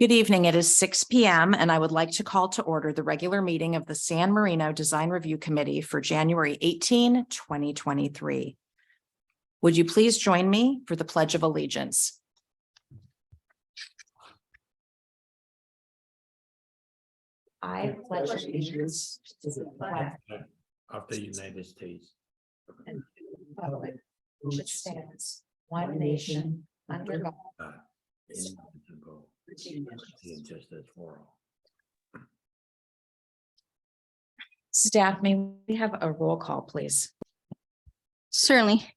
Good evening. It is 6 p.m. and I would like to call to order the regular meeting of the San Marino Design Review Committee for January 18, 2023. Would you please join me for the Pledge of Allegiance? I pledge allegiance to the flag of the United States and to the republic which stands one nation under God, indivisible, and justice for all. Staff, may we have a roll call, please? Certainly.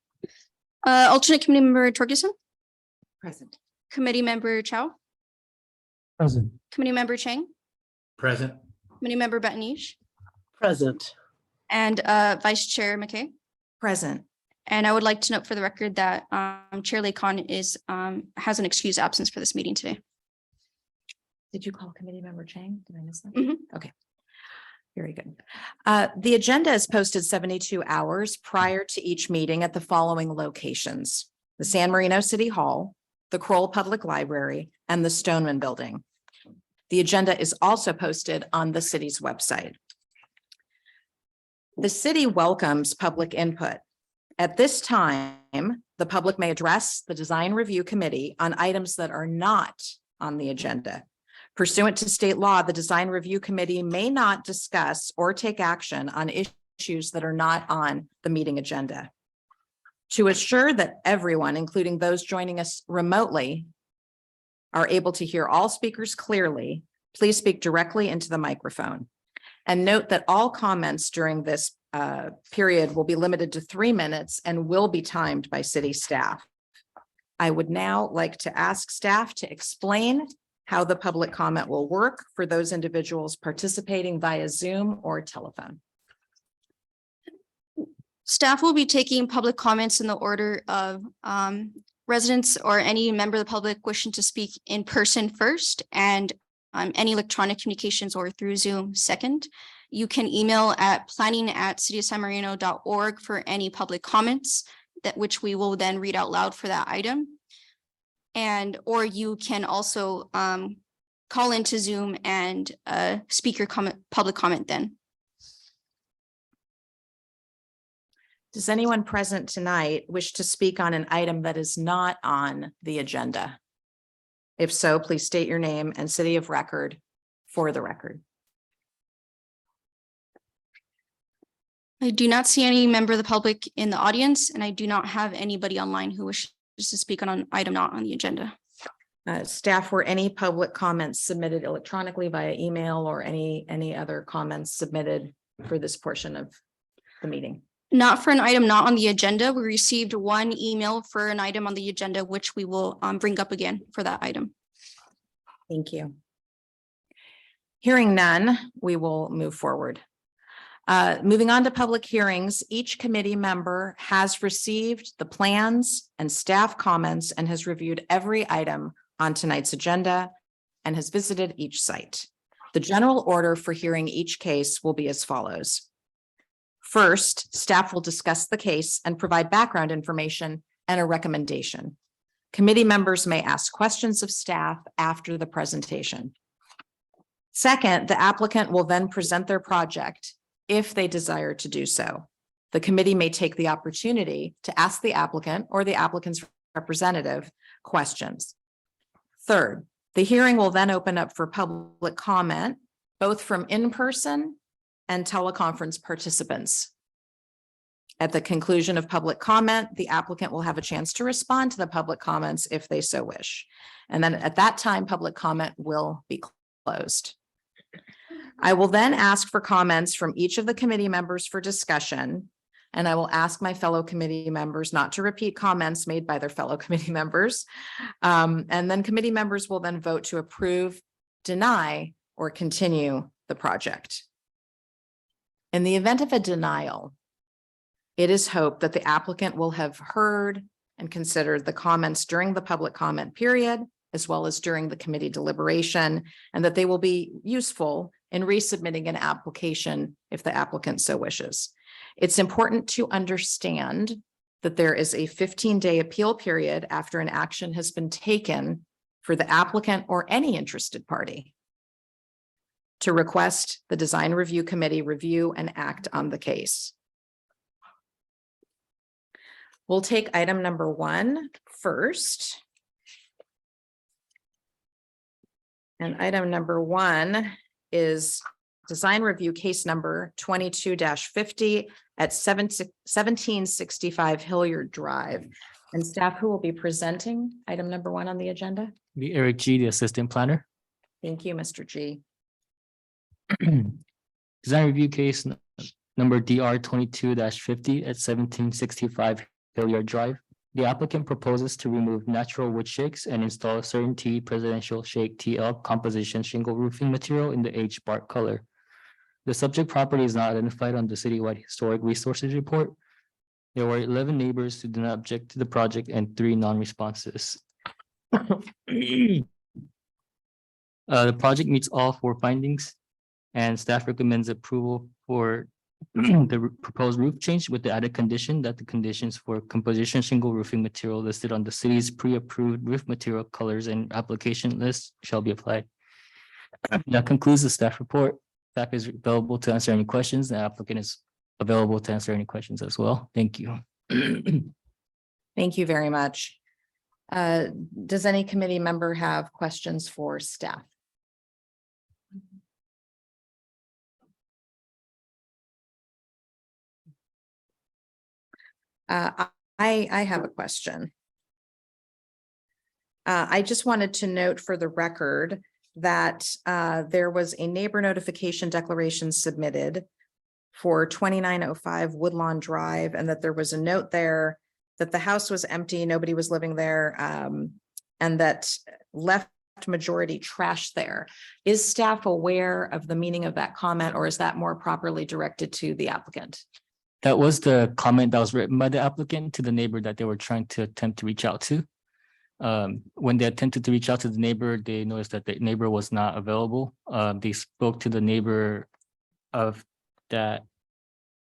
Alternate committee member Torgerson, Present. committee member Chow, Present. committee member Chang, Present. committee member Betanish, Present. and Vice Chair McKay. Present. And I would like to note for the record that Chair Lakon has an excused absence for this meeting today. Did you call committee member Chang? Did I miss that? Mhm. Okay. Very good. The agenda is posted 72 hours prior to each meeting at the following locations: the San Marino City Hall, the Kroll Public Library, and the Stoneman Building. The agenda is also posted on the city's website. The city welcomes public input. At this time, the public may address the Design Review Committee on items that are not on the agenda. Pursuant to state law, the Design Review Committee may not discuss or take action on issues that are not on the meeting agenda. To assure that everyone, including those joining us remotely, are able to hear all speakers clearly, please speak directly into the microphone. And note that all comments during this period will be limited to 3 minutes and will be timed by city staff. I would now like to ask staff to explain how the public comment will work for those individuals participating via Zoom or telephone. Staff will be taking public comments in the order of residents or any member of the public wishing to speak in person first, and any electronic communications or through Zoom second. You can email at planning@cityofsanmarino.org for any public comments that which we will then read out loud for that item. Or you can also call into Zoom and speak your public comment then. Does anyone present tonight wish to speak on an item that is not on the agenda? If so, please state your name and city of record for the record. I do not see any member of the public in the audience, and I do not have anybody online who wishes to speak on an item not on the agenda. Staff, were any public comments submitted electronically via email or any other comments submitted for this portion of the meeting? Not for an item not on the agenda. We received one email for an item on the agenda, which we will bring up again for that item. Thank you. Hearing none, we will move forward. Moving on to public hearings, each committee member has received the plans and staff comments and has reviewed every item on tonight's agenda and has visited each site. The general order for hearing each case will be as follows. First, staff will discuss the case and provide background information and a recommendation. Committee members may ask questions of staff after the presentation. Second, the applicant will then present their project if they desire to do so. The committee may take the opportunity to ask the applicant or the applicant's representative questions. Third, the hearing will then open up for public comment, both from in-person and teleconference participants. At the conclusion of public comment, the applicant will have a chance to respond to the public comments if they so wish. And then at that time, public comment will be closed. I will then ask for comments from each of the committee members for discussion, and I will ask my fellow committee members not to repeat comments made by their fellow committee members. And then committee members will then vote to approve, deny, or continue the project. In the event of a denial, it is hoped that the applicant will have heard and considered the comments during the public comment period, as well as during the committee deliberation, and that they will be useful in resubmitting an application if the applicant so wishes. It's important to understand that there is a 15-day appeal period after an action has been taken for the applicant or any interested party to request the design review committee review and act on the case. We'll take item number 1 first. And item number 1 is design review case number 22-50 at 1765 Hilliard Drive. And staff, who will be presenting item number 1 on the agenda? Be Eric G, the assistant planner. Thank you, Mr. G. Design review case number DR 22-50 at 1765 Hilliard Drive. The applicant proposes to remove natural wood shakes and install a Certainty Presidential Shake TL composition shingle roofing material in the H bark color. The subject property is not identified on the citywide historic resources report. There were 11 neighbors who did not object to the project and 3 non-responses. The project meets all 4 findings, and staff recommends approval for the proposed roof change with the added condition that the conditions for composition shingle roofing material listed on the city's pre-approved roof material colors and application list shall be applied. That concludes the staff report. Staff is available to answer any questions. The applicant is available to answer any questions as well. Thank you. Thank you very much. Does any committee member have questions for staff? I have a question. I just wanted to note for the record that there was a neighbor notification declaration submitted for 2905 Woodlawn Drive, and that there was a note there that the house was empty, nobody was living there, and that left majority trash there. Is staff aware of the meaning of that comment, or is that more properly directed to the applicant? That was the comment that was written by the applicant to the neighbor that they were trying to attempt to reach out to. When they attempted to reach out to the neighbor, they noticed that the neighbor was not available. They spoke to the neighbor of that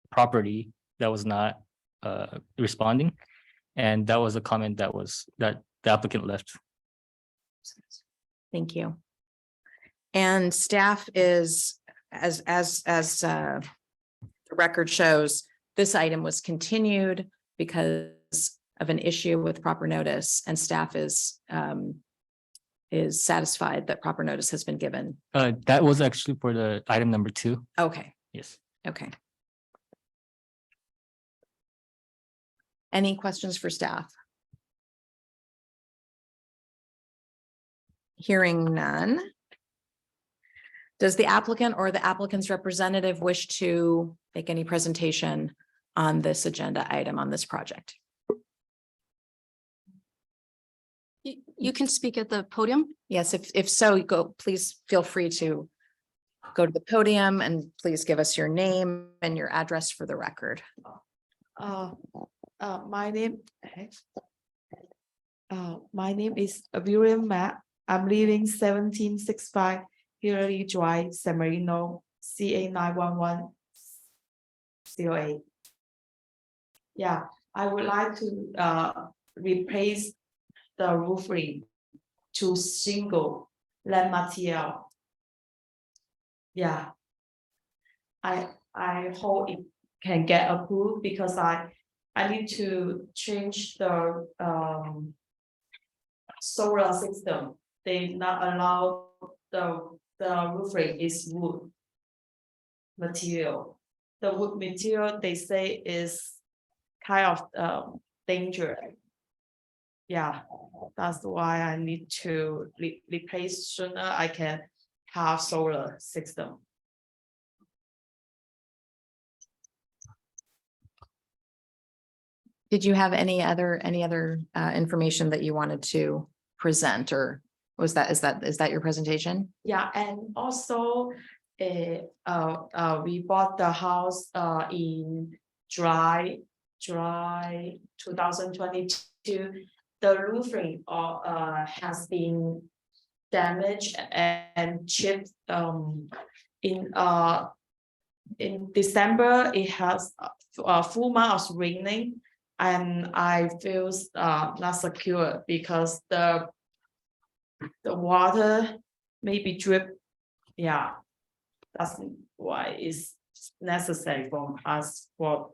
property that was not responding. And that was a comment that the applicant left. Thank you. And staff is, as the record shows, this item was continued because of an issue with proper notice, and staff is satisfied that proper notice has been given. That was actually for the item number 2. Okay, Yes. okay. Any questions for staff? Hearing none. Does the applicant or the applicant's representative wish to make any presentation on this agenda item on this project? You can speak at the podium. Yes, if so, please feel free to go to the podium and please give us your name and your address for the record. My name is William Matt. I'm living 1765 Hillary Drive, San Marino, CA 91108. Yeah, I would like to replace the roofing to shingle land material. Yeah, I hope it can get approved because I need to change the solar system. They not allow the roofing is wood material. The wood material they say is kind of dangerous. Yeah, that's why I need to replace sooner. I can have solar system. Did you have any other information that you wanted to present, or is that your presentation? Yeah, and also we bought the house in July 2022. The roofing has been damaged and chipped. In December, it has a full month of raining, and I feel not secure because the the water maybe drip. Yeah, that's why it's necessary for us for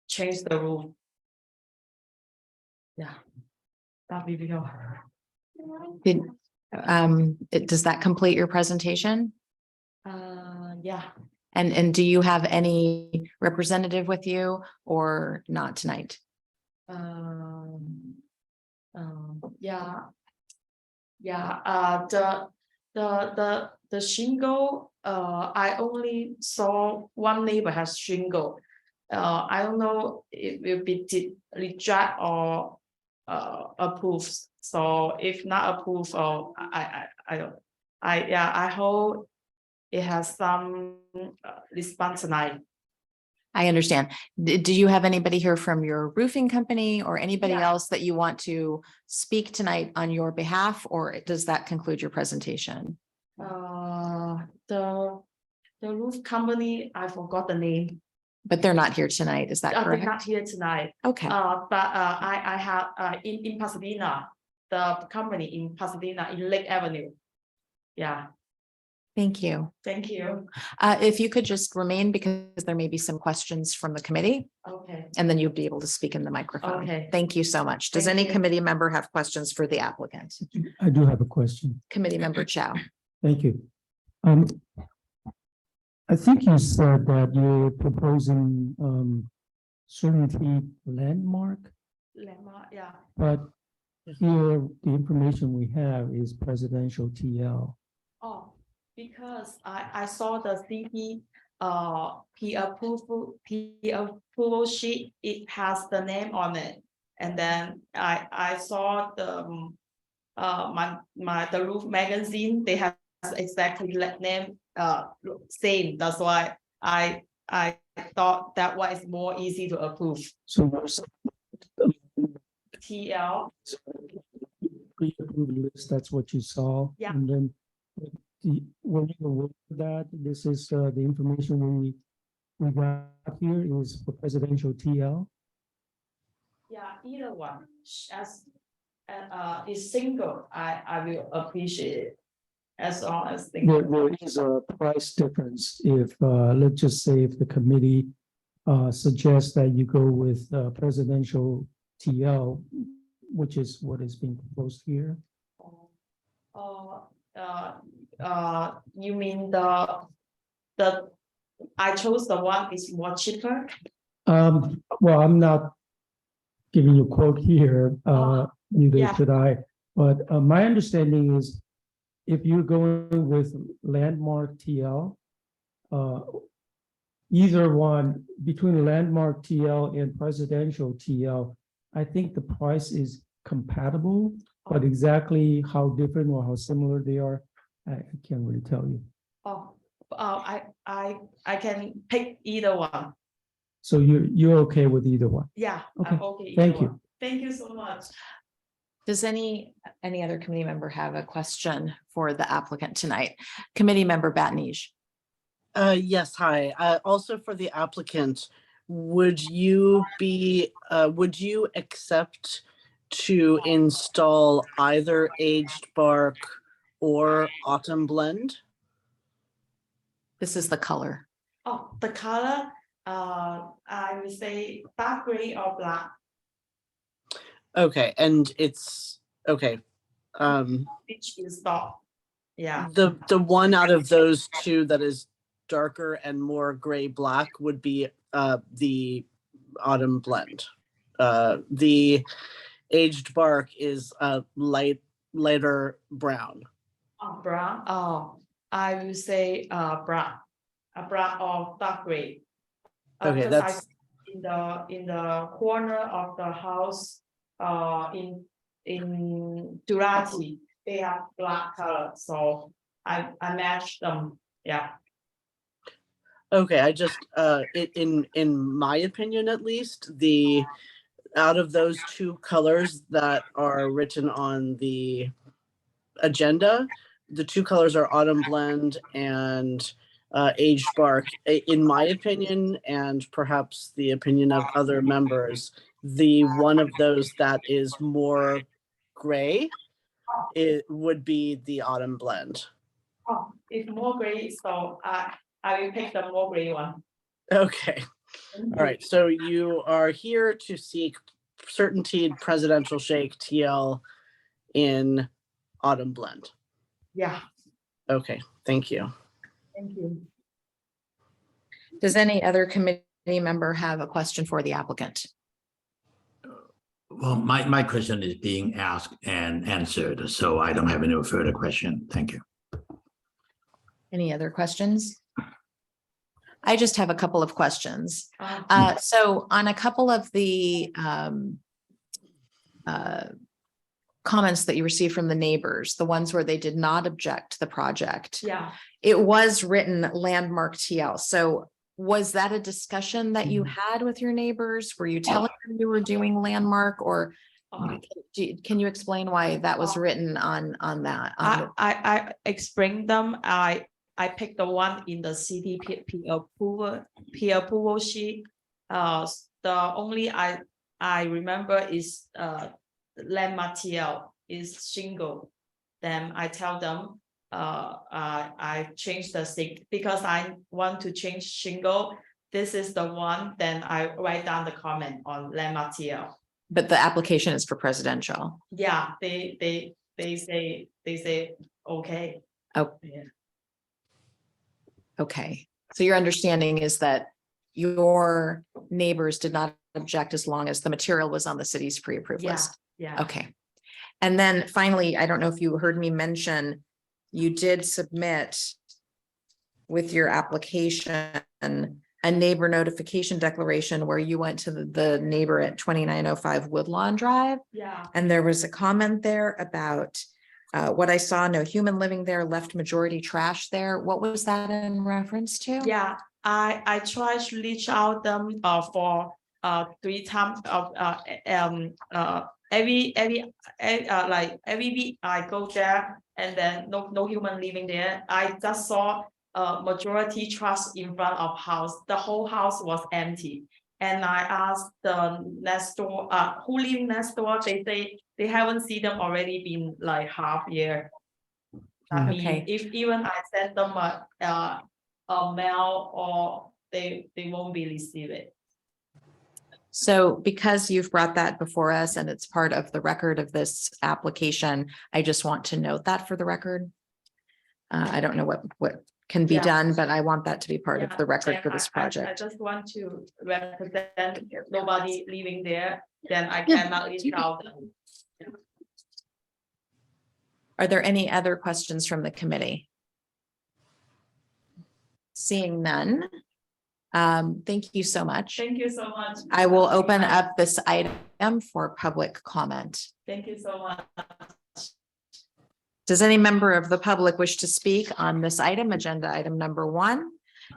change the roof. Yeah, that will be all. Did, does that complete your presentation? Yeah, And do you have any representative with you or not tonight? yeah. Yeah, the shingle, I only saw one neighbor has shingle. I don't know if it will be reject or approved. So if not approved, or I don't, I hope it has some response tonight. I understand. Do you have anybody here from your roofing company or anybody Yeah. else that you want to speak tonight on your behalf, or does that conclude your presentation? The roof company, I forgot the name. But they're not here tonight, is that They're not correct? here tonight. Okay, But I have in Pasadena, the company in Pasadena in Lake Avenue. Yeah, thank you. thank you. If you could just remain because there may be some questions from the committee Okay. and then you'll be able to speak in the microphone. Okay. Thank you so much. Does Thank any you. committee member have questions for the applicant? I do have a question. Committee member Chow. Thank you. I think you said that you're proposing certainty landmark, Lemma, yeah. but here the information we have is presidential TL. Oh, because I saw the CP approval sheet, it has the name on it. And then I saw the the roof magazine, they have exactly name same. That's why I thought that one is more easy to approve. So there's TL, pre-approved list, that's what you saw. Yeah. And then when you aware of that, this is the information we got here is for presidential TL. yeah, either one, as is single, I will appreciate it. As long as There is a price difference if, let's just say if the committee suggests that you go with presidential TL, which is what is being proposed here. You mean the I chose the one is more cheaper? Well, I'm not giving you a quote here, neither yeah. should I, but my understanding is if you're going with landmark TL, either one between landmark TL and presidential TL, I think the price is compatible, but exactly how different or how similar they are, I can't really tell you. I can pick either one. So you're okay with either one? Yeah, Okay, I'm okay. thank either you. one. Thank you so much. Does any other committee member have a question for the applicant tonight? Committee member Batnij. Yes, hi. Also for the applicant, would you accept to install either aged bark or autumn blend? This is the color. Oh, the color, I would say dark gray or black. Okay, and it's okay. Which is dark. Yeah. The one out of those two that is darker and more gray black would be the autumn blend. The aged bark is lighter brown. Oh, brown. Oh, I will say brown. A brown or dark gray. Okay, because that's in the corner of the house, in Durati, they have black color, so I match them. Yeah. okay. I just in my opinion, at least, out of those two colors that are written on the agenda, the two colors are autumn blend and aged bark. In my opinion, and perhaps the opinion of other members, the one of those that is more gray it would be the autumn blend. Oh, it's more gray, so I will pick the more gray one. Okay, all right, so you are here to seek Certainty Presidential Shake TL in autumn blend. Yeah, Okay, thank you. thank you. Does any other committee member have a question for the applicant? Well, my question is being asked and answered, so I don't have any further question. Thank you. Any other questions? I just have a couple of questions. Uh, So on a couple of the comments that you received from the neighbors, the ones where they did not object to the project, yeah, it was written landmark TL. So was that a discussion that you had with your neighbors? Were you telling them you were doing landmark, or uh, can you explain why that was written on that? on the- I explained them, I picked the one in the CDP approval sheet. The only I remember is landmark TL is shingle. Then I tell them, I changed the stick because I want to change shingle. This is the one, then I write down the comment on landmark TL. But the application is for presidential. Yeah, they say, okay. Oh, Yeah. okay. So your understanding is that your neighbors did not object as long as the material was on the city's pre-approved Yeah, list? yeah. Okay. And then finally, I don't know if you heard me mention, you did submit with your application a neighbor notification declaration where you went to the neighbor at 2905 Woodlawn Drive. Yeah, And there was a comment there about what I saw, no human living there, left majority trash there. What was that in reference to? yeah, I try to reach out them for 3 times of every week I go there and then no human living there. I just saw majority trash in front of house. The whole house was empty. And I asked the next door, who live next door, they say they haven't seen them already been like half year. I mean, Okay. if even I send them a mail or they won't be receive it. So because you've brought that before us and it's part of the record of this application, I just want to note that for the record. I don't know what can be Yeah. done, but I want that to be part of Yeah, the record and for this I project. just want to represent nobody living there, then I Yeah. cannot reach out them. Are there any other questions from the committee? Seeing none. Thank you so much. Thank you so much. I will open up this item for public comment. Thank you so much. Does any member of the public wish to speak on this item, agenda item number 1?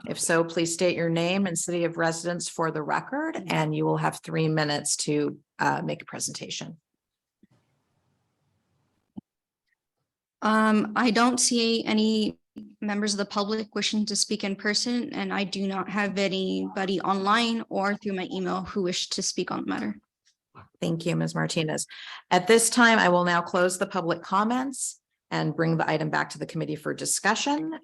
If so, please state your name and city of residence for the record, and you will have 3 minutes to make a presentation. I don't see any members of the public wishing to speak in person, and I do not have anybody online or through my email who wish to speak on the matter. Thank you, Ms. Martinez. At this time, I will now close the public comments and bring the item back to the committee for discussion.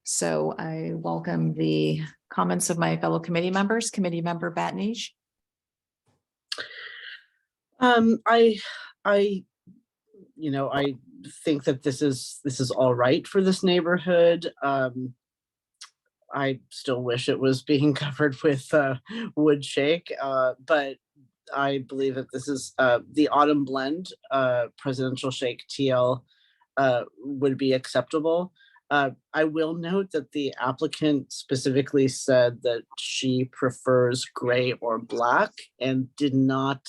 So I welcome the comments of my fellow committee members. Committee member Batnij. I think that this is all right for this neighborhood. I still wish it was being covered with wood shake, but I believe that this is the autumn blend presidential shake TL would be acceptable. I will note that the applicant specifically said that she prefers gray or black and did not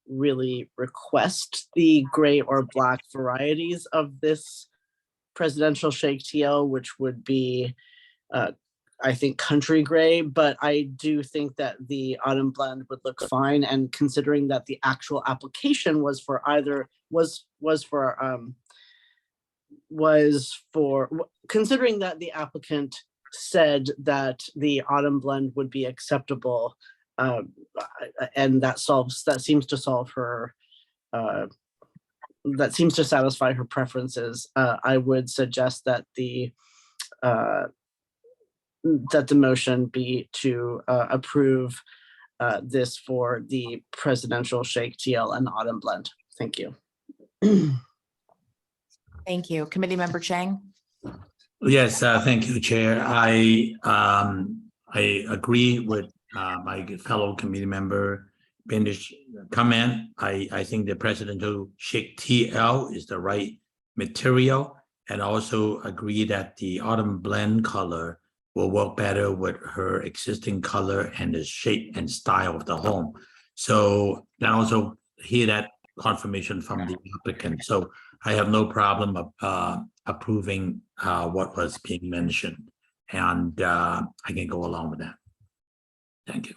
really request the gray or black varieties of this presidential shake TL, which would be I think country gray, but I do think that the autumn blend would look fine. And considering that the actual application was for considering that the applicant said that the autumn blend would be acceptable, and that seems to solve her that seems to satisfy her preferences. I would suggest that the motion be to approve this for the presidential shake TL and autumn blend. Thank you. Thank you. Committee Member Chang? Yes, thank you, Chair. I agree with my fellow committee member Bendish comment. I think the presidential shake TL is the right material, and also agree that the autumn blend color will work better with her existing color and the shape and style of the home. So I also hear that confirmation from the applicant. So I have no problem approving what was being mentioned, and I can go along with that. Thank you.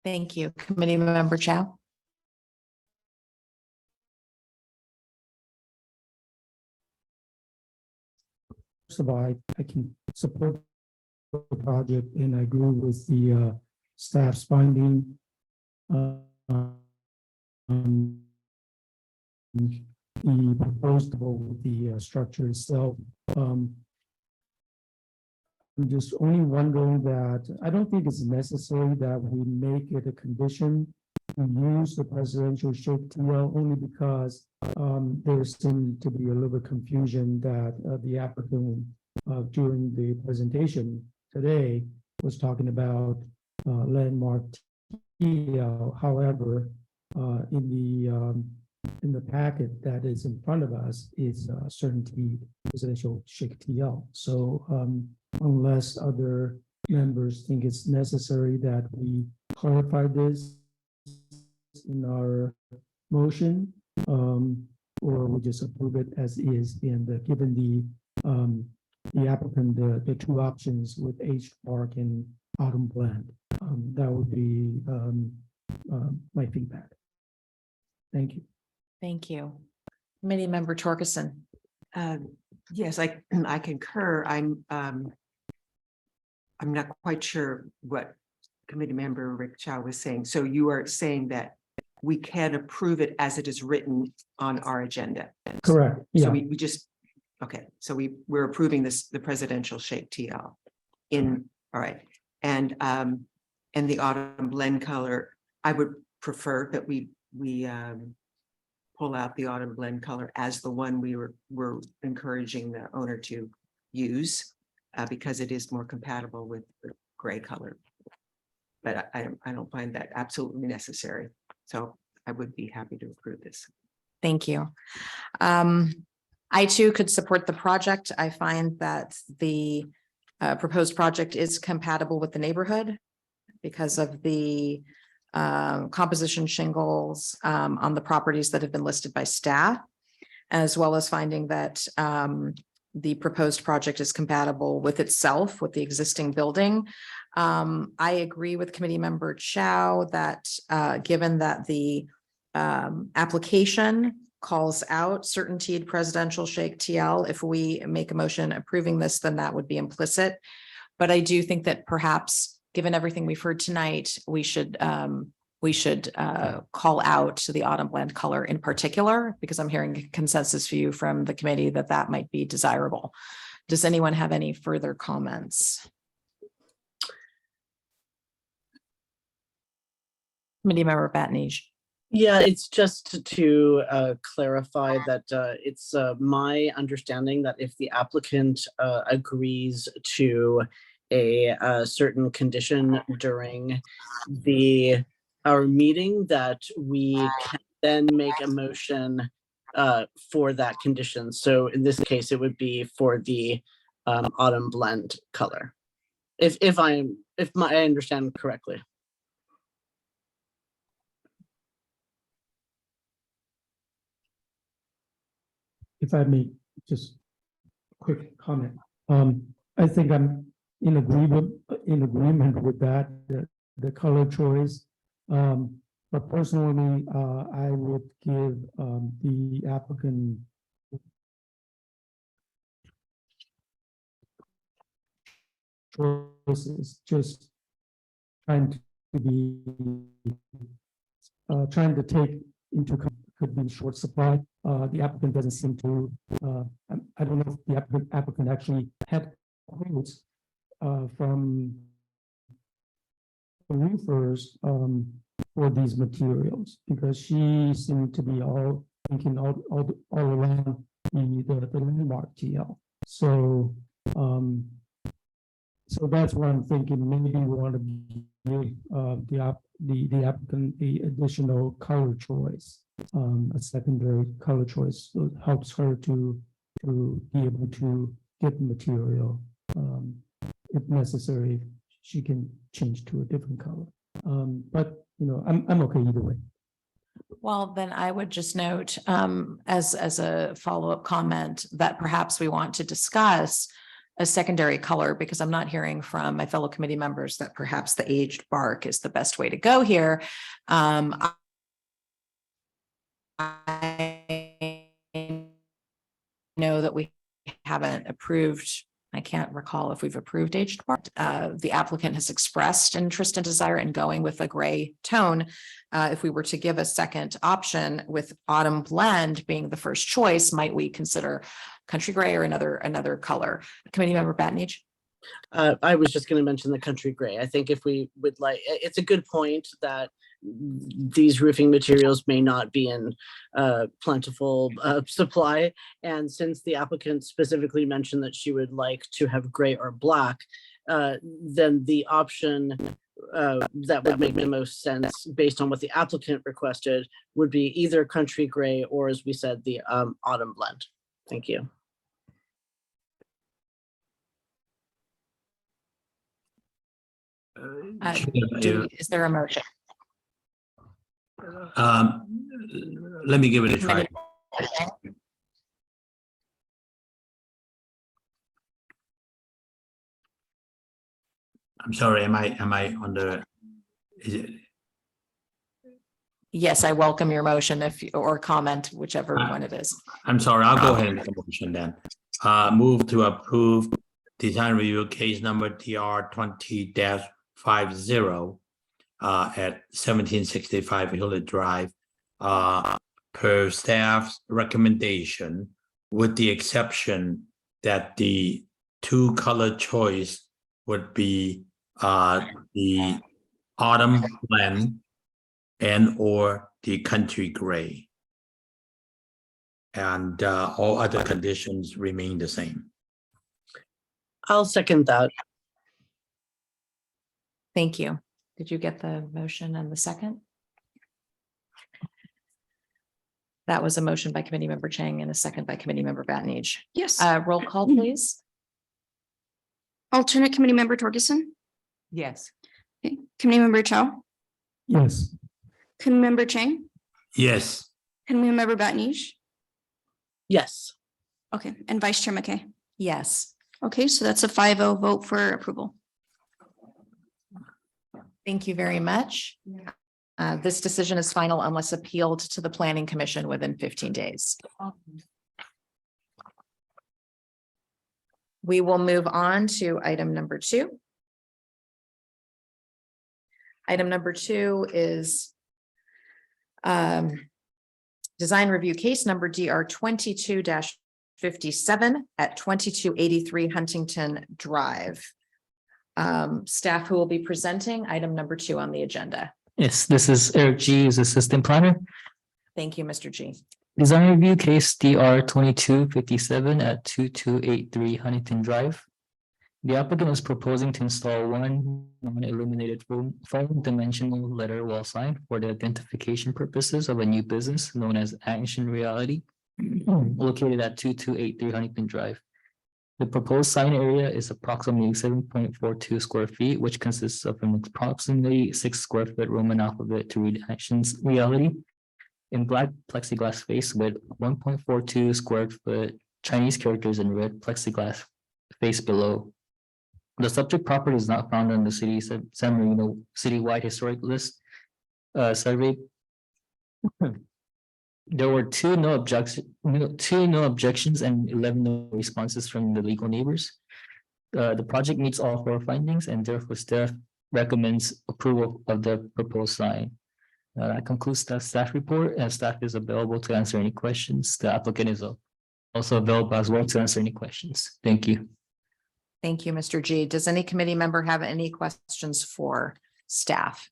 Thank you. Committee Member Chow? First of all, I can support the project and I agree with the staff's finding. The proposed with the structure itself. I'm just only wondering that I don't think it's necessary that we make it a condition to use the presidential shake TL, only because there seemed to be a little bit confusion that the applicant during the presentation today was talking about landmark TL. However, in the packet that is in front of us is certainty presidential shake TL. So unless other members think it's necessary that we clarify this in our motion, or we just approve it as is, and given the applicant the two options with H Park and Autumn Blend, that would be my feedback. Thank you. Thank you. Committee Member Torkelson? Yes, I concur. I'm not quite sure what Committee Member Rick Chow was saying. So you are saying that we can approve it as it is written on our agenda? Correct. So Yeah. we just, okay, so we're approving the presidential shake TL all right. And the autumn blend color, I would prefer that we pull out the autumn blend color as the one we're encouraging the owner to use, because it is more compatible with the gray color. But I don't find that absolutely necessary. So I would be happy to approve this. Thank you. I too could support the project. I find that the proposed project is compatible with the neighborhood because of the composition shingles on the properties that have been listed by staff, as well as finding that the proposed project is compatible with itself, with the existing building. I agree with Committee Member Chow that given that the application calls out certainty presidential shake TL, if we make a motion approving this, then that would be implicit. But I do think that perhaps, given everything we've heard tonight, we should call out the autumn blend color in particular, because I'm hearing a consensus view from the committee that that might be desirable. Does anyone have any further comments? Committee Member Batnij. Yeah, it's just to clarify that it's my understanding that if the applicant agrees to a certain condition during our meeting, that we can then make a motion for that condition. So in this case, it would be for the autumn blend color, if I understand correctly. If I may, just a quick comment. I think I'm in agreement with that, the color choice. But personally, I would give the applicant choices, just trying to be trying to take into could be in short supply. The applicant doesn't seem to, I don't know if the applicant actually had quotes from roofers for these materials, because she seemed to be all thinking all around the landmark TL. So so that's what I'm thinking. Maybe we want to give the applicant the additional color choice, a secondary color choice, so it helps her to be able to get the material. If necessary, she can change to a different color. But you know, I'm okay either way. Well, then I would just note, as a follow-up comment, that perhaps we want to discuss a secondary color, because I'm not hearing from my fellow committee members that perhaps the aged bark is the best way to go here. I know that we haven't approved, I can't recall if we've approved aged bark. The applicant has expressed interest and desire in going with a gray tone. If we were to give a second option with autumn blend being the first choice, might we consider country gray or another color? Committee member Batnage? I was just going to mention the country gray. I think if we would like, it's a good point that these roofing materials may not be in plentiful supply. And since the applicant specifically mentioned that she would like to have gray or black, then the option that would make the most sense based on what the applicant requested would be either country gray or, as we said, the autumn blend. Thank you. Is there a motion? Let me give it a try. I'm sorry, am I on the, is it? Yes, I welcome your motion or comment, whichever one it is. I'm sorry, I'll go ahead and make a motion then. Move to approve design review case number TR 20-50 at 1765 Hewlett Drive, per staff's recommendation, with the exception that the two color choice would be the autumn blend and or the country gray. And all other conditions remain the same. I'll second that. Thank you. Did you get the motion and the second? That was a motion by committee member Chang and a second by committee member Batnage. Yes. Roll call, please. Alternate committee member Torgerson. Yes. Okay. Committee member Chow. Yes. Committee member Chang. Yes, Committee member Batnage. Yes. Okay, and Vice Chair McKay. Yes. Okay, so that's a 5-0 vote for approval. Thank you very much. This decision is final unless appealed to the Planning Commission within 15 days. We will move on to item number 2. Item number 2 is design review case number DR 22-57 at 2283 Huntington Drive. Staff who will be presenting item number 2 on the agenda. Yes, this is Eric G, as assistant planner. Thank you, Mr. G. Design review case DR 2257 at 2283 Huntington Drive. The applicant is proposing to install one non-illuminated foam dimensional letter wall sign for the identification purposes of a new business known as Action Reality, located at 2283 Huntington Drive. The proposed sign area is approximately 7.42 square feet, which consists of an approximately 6 square foot Roman alphabet to read Actions Reality in black plexiglass face with 1.42 square foot Chinese characters in red plexiglass face below. The subject property is not found on the city's San Marino citywide historic list survey. There were two no objections and 11 no responses from the legal neighbors. The project meets all 4 findings and therefore staff recommends approval of the proposed sign. That concludes the staff report, and staff is available to answer any questions. The applicant is also available as well to answer any questions. Thank you. Thank you, Mr. G. Does any committee member have any questions for staff?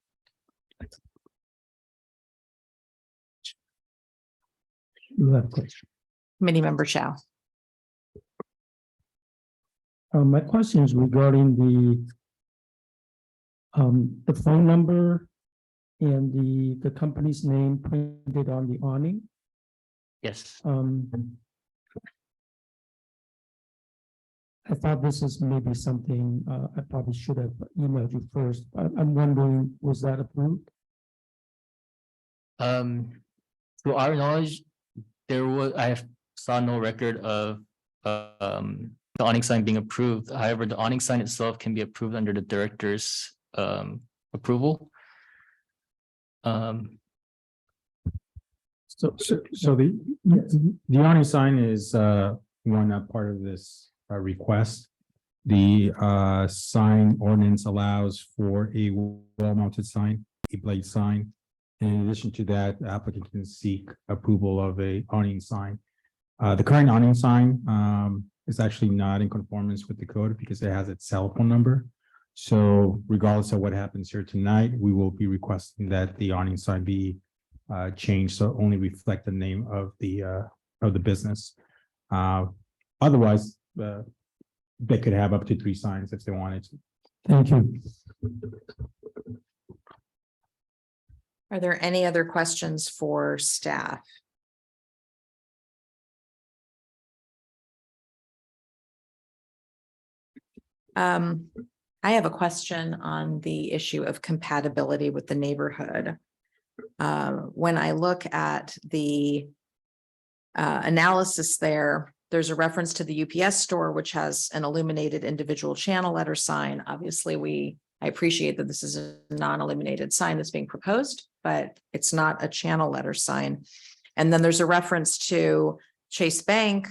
You have a question. Committee member Chow. My question is regarding the phone number and the company's name printed on the awning. Yes. I thought this is maybe something, I probably should have emailed you first. I'm wondering, was that approved? To our knowledge, I saw no record of the awning sign being approved. However, the awning sign itself can be approved under the director's approval. So the awning sign is one part of this request. The sign ordinance allows for a wall-mounted sign, a blade sign. In addition to that, the applicant can seek approval of a awning sign. The current awning sign is actually not in conformance with the code because it has its cell phone number. So regardless of what happens here tonight, we will be requesting that the awning sign be changed so only reflect the name of the business. Otherwise, they could have up to 3 signs if they wanted to. Thank you. Are there any other questions for staff? I have a question on the issue of compatibility with the neighborhood. When I look at the analysis there's a reference to the UPS store, which has an illuminated individual channel letter sign. Obviously, I appreciate that this is a non-illuminated sign that's being proposed, but it's not a channel letter sign. And then there's a reference to Chase Bank,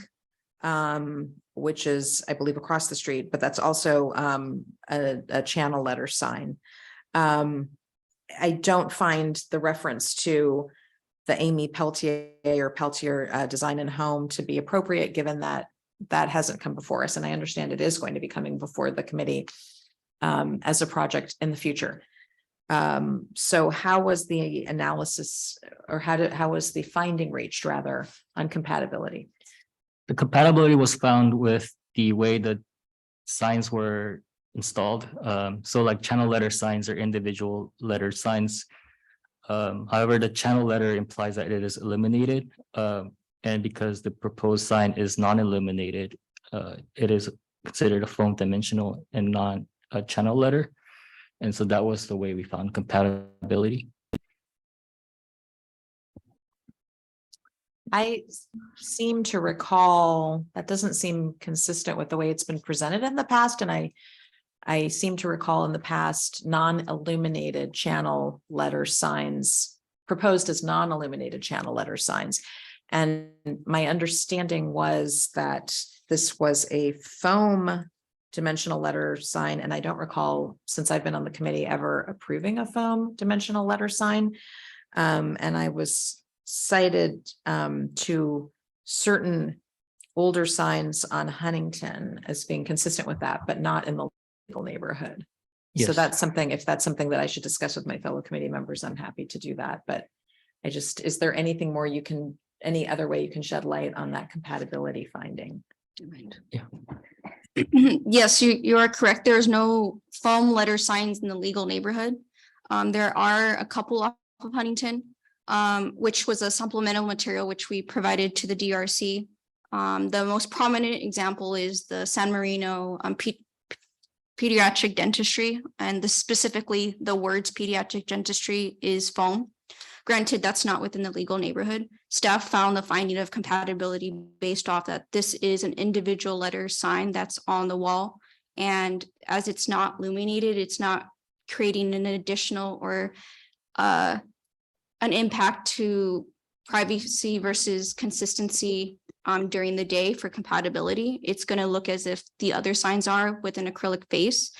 which is, I believe, across the street, but that's also a channel letter sign. I don't find the reference to the Amy Peltier or Peltier Design and Home to be appropriate, given that that hasn't come before us. And I understand it is going to be coming before the committee as a project in the future. So how was the analysis, or how was the finding reached rather on compatibility? The compatibility was found with the way the signs were installed. So like channel letter signs or individual letter signs. However, the channel letter implies that it is illuminated. And because the proposed sign is non-illuminated, it is considered a foam dimensional and not a channel letter. And so that was the way we found compatibility. I seem to recall that doesn't seem consistent with the way it's been presented in the past. And I seem to recall in the past non-illuminated channel letter signs proposed as non-illuminated channel letter signs. And my understanding was that this was a foam dimensional letter sign. And I don't recall, since I've been on the committee, ever approving a foam dimensional letter sign. And I was cited to certain older signs on Huntington as being consistent with that, but not in the legal neighborhood. So Yes. that's something, if that's something that I should discuss with my fellow committee members, I'm happy to do that. But is there anything more any other way you can shed light on that compatibility finding? Yes, you are correct. There's no foam letter signs in the legal neighborhood. There are a couple off of Huntington, which was a supplemental material which we provided to the DRC. The most prominent example is the San Marino pediatric dentistry, and specifically the words pediatric dentistry is foam. Granted, that's not within the legal neighborhood. Staff found the finding of compatibility based off that this is an individual letter sign that's on the wall. And as it's not illuminated, it's not creating an additional or an impact to privacy versus consistency during the day for compatibility. It's going to look as if the other signs are with an acrylic face.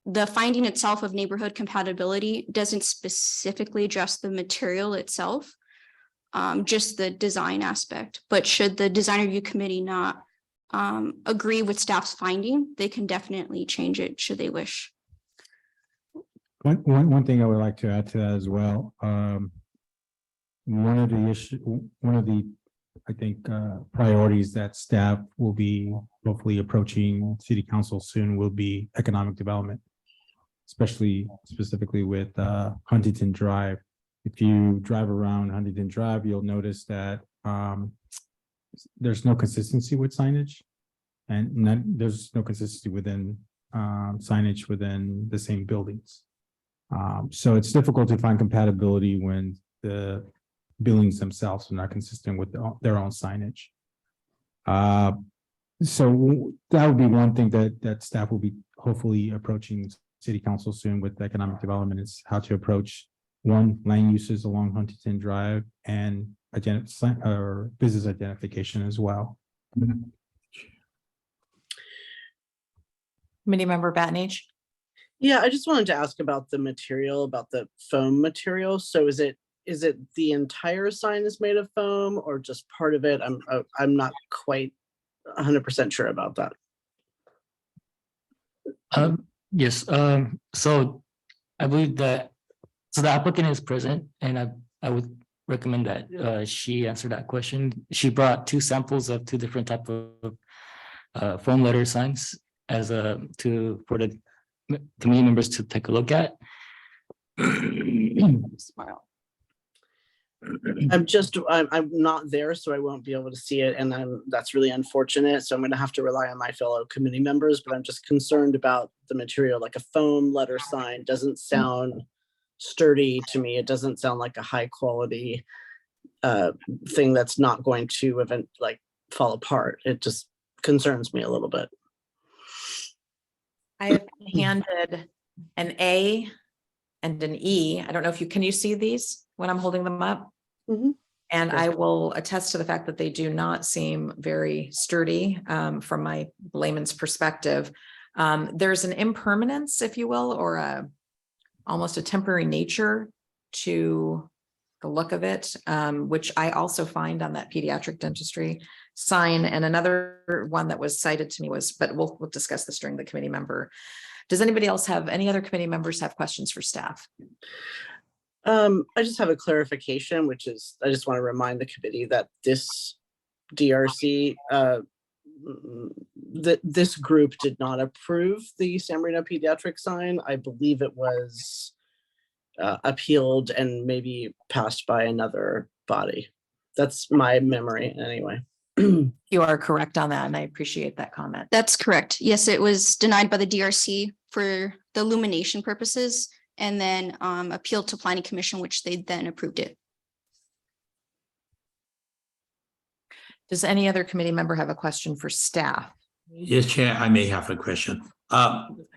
the finding itself of neighborhood compatibility doesn't specifically address the material itself, just the design aspect. But should the design review committee not agree with staff's finding, they can definitely change it should they wish. One thing I would like to add to that as well. One of the I think, priorities that staff will be hopefully approaching city council soon will be economic development, specifically with Huntington Drive. If you drive around Huntington Drive, you'll notice that there's no consistency with signage, and there's no consistency within signage within the same buildings. So it's difficult to find compatibility when the buildings themselves are not consistent with their own signage. So that would be one thing that staff will be hopefully approaching city council soon with economic development, is how to approach land uses along Huntington Drive and or business identification as well. Committee member Batnage. Yeah, I just wanted to ask about the material, about the foam material. So is it the entire sign is made of foam or just part of it? I'm not quite 100% sure about that. Yes, so I believe that, so the applicant is present, and I would recommend that she answer that question. She brought 2 samples of 2 different type of foam letter signs as for the community members to take a look at. I'm not there, so I won't be able to see it, and that's really unfortunate. So I'm going to have to rely on my fellow committee members, but I'm just concerned about the material. Like a foam letter sign doesn't sound sturdy to me. It doesn't sound like a high quality thing that's not going to fall apart. It just concerns me a little bit. I have handed an A and an E. I don't know if can you see these when I'm holding them up? Mhm. And I will attest to the fact that they do not seem very sturdy from my layman's perspective. There's an impermanence, if you will, or almost a temporary nature to the look of it, which I also find on that pediatric dentistry sign. And another one that was cited to me was, but we'll discuss this during the committee member. Does anybody else have, any other committee members have questions for staff? I just have a clarification, which is, I just want to remind the committee that this DRC, this group did not approve the San Marino pediatric sign. I believe it was appealed and maybe passed by another body. That's my memory anyway. You are correct on that, and I appreciate that comment. That's correct. Yes, it was denied by the DRC for the illumination purposes, and then appealed to Planning Commission, which they then approved it. Does any other committee member have a question for staff? Yes, Chair, I may have a question.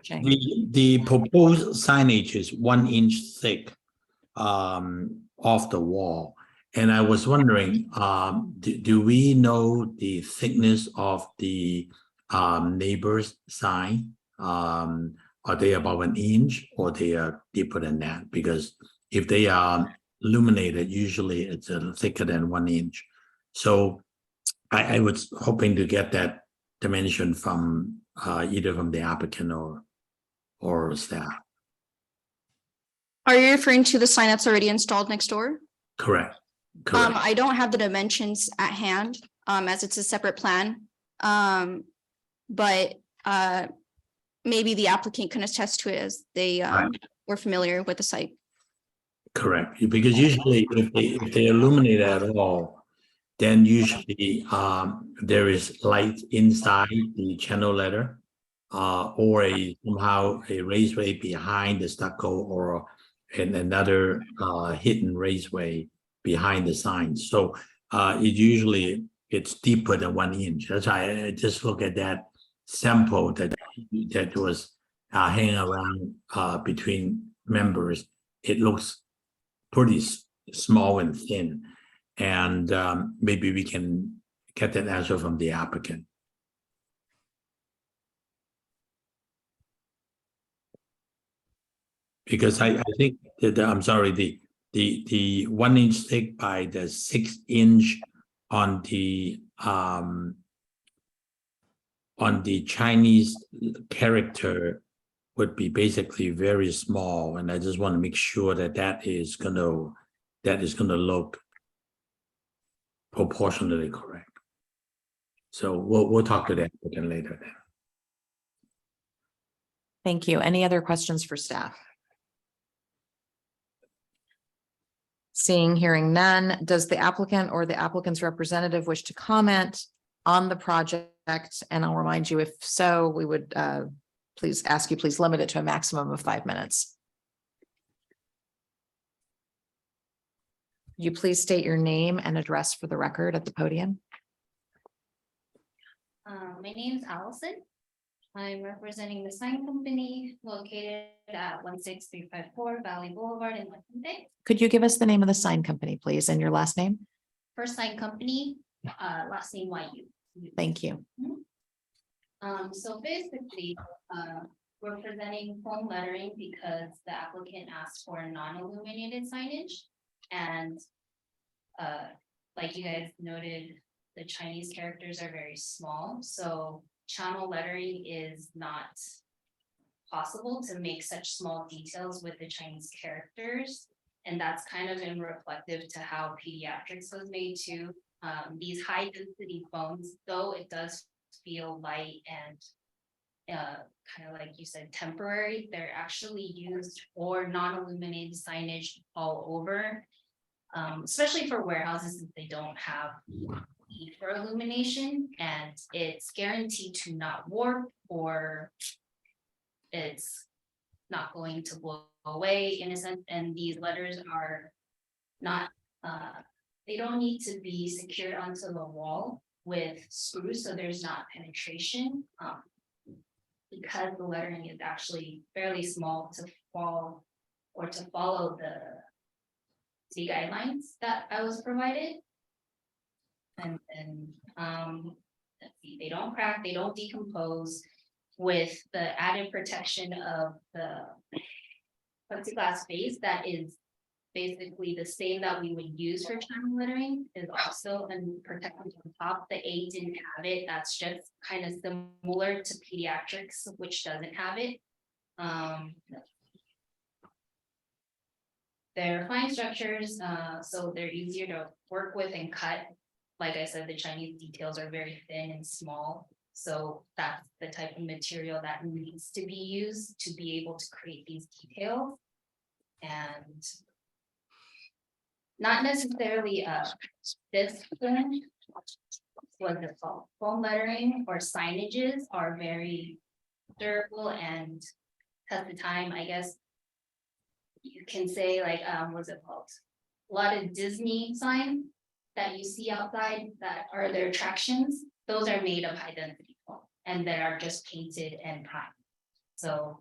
Jane? The proposed signage is 1 inch thick off the wall. And I was wondering, do we know the thickness of the neighbor's sign? Are they about 1 inch or they are deeper than that? Because if they are illuminated, usually it's thicker than 1 inch. So I was hoping to get that dimension from either from the applicant or staff. Are you referring to the sign that's already installed next door? Correct. Correct. I don't have the dimensions at hand, as it's a separate plan. But maybe the applicant can attest to it, as they Right. were familiar with the site. Correct, because usually if they illuminate at all, then usually there is light inside the channel letter, or somehow a raceway behind the stucco, or another hidden raceway behind the sign. So it's deeper than 1 inch. That's why I just look at that sample that was hanging around between members. It looks pretty small and thin, and maybe we can get that answer from the applicant. Because I think that, I'm sorry, the 1 inch thick by the 6 inch on the Chinese character would be basically very small, and I just want to make sure that that is gonna look proportionally correct. So we'll talk to that again later then. Thank you. Any other questions for staff? Seeing, hearing none, does the applicant or the applicant's representative wish to comment on the project? And I'll remind you, if so, we would please limit it to a maximum of 5 minutes. Could you please state your name and address for the record at the podium? My name is Allison. I'm representing the sign company located at 16354 Valley Boulevard in Lexington. Could you give us the name of the sign company, please, and your last name? First sign company, last name YU. Thank you. So basically, we're presenting foam lettering because the applicant asked for non-illuminated signage. And like you guys noted, the Chinese characters are very small, so channel lettering is not possible to make such small details with the Chinese characters. And that's kind of in reflective to how pediatrics was made too. These high density foams, though it does feel light and kind of like you said, temporary, they're actually used for non-illuminated signage all over. Especially for warehouses, since they don't have need for illumination, and it's guaranteed to not warp or it's not going to blow away in a sense. And these letters are not, they don't need to be secured onto the wall with screws, so there's not penetration. Because the lettering is actually fairly small to fall or to follow the guidelines that I was provided. And let's see, they don't crack, they don't decompose, with the added protection of the plexiglass base that is basically the same that we would use for channel lettering, is also protected on top. The A didn't have it. That's just kind of similar to pediatrics, which doesn't have it. They're fine structures, so they're easier to work with and cut. Like I said, the Chinese details are very thin and small. So that's the type of material that needs to be used to be able to create these details. And not necessarily this one was the foam lettering or signages are very durable and at the time, I guess you can say, like, what's it called? A lot of Disney signs that you see outside that are their attractions, those are made of high density foam and that are just painted and primed. So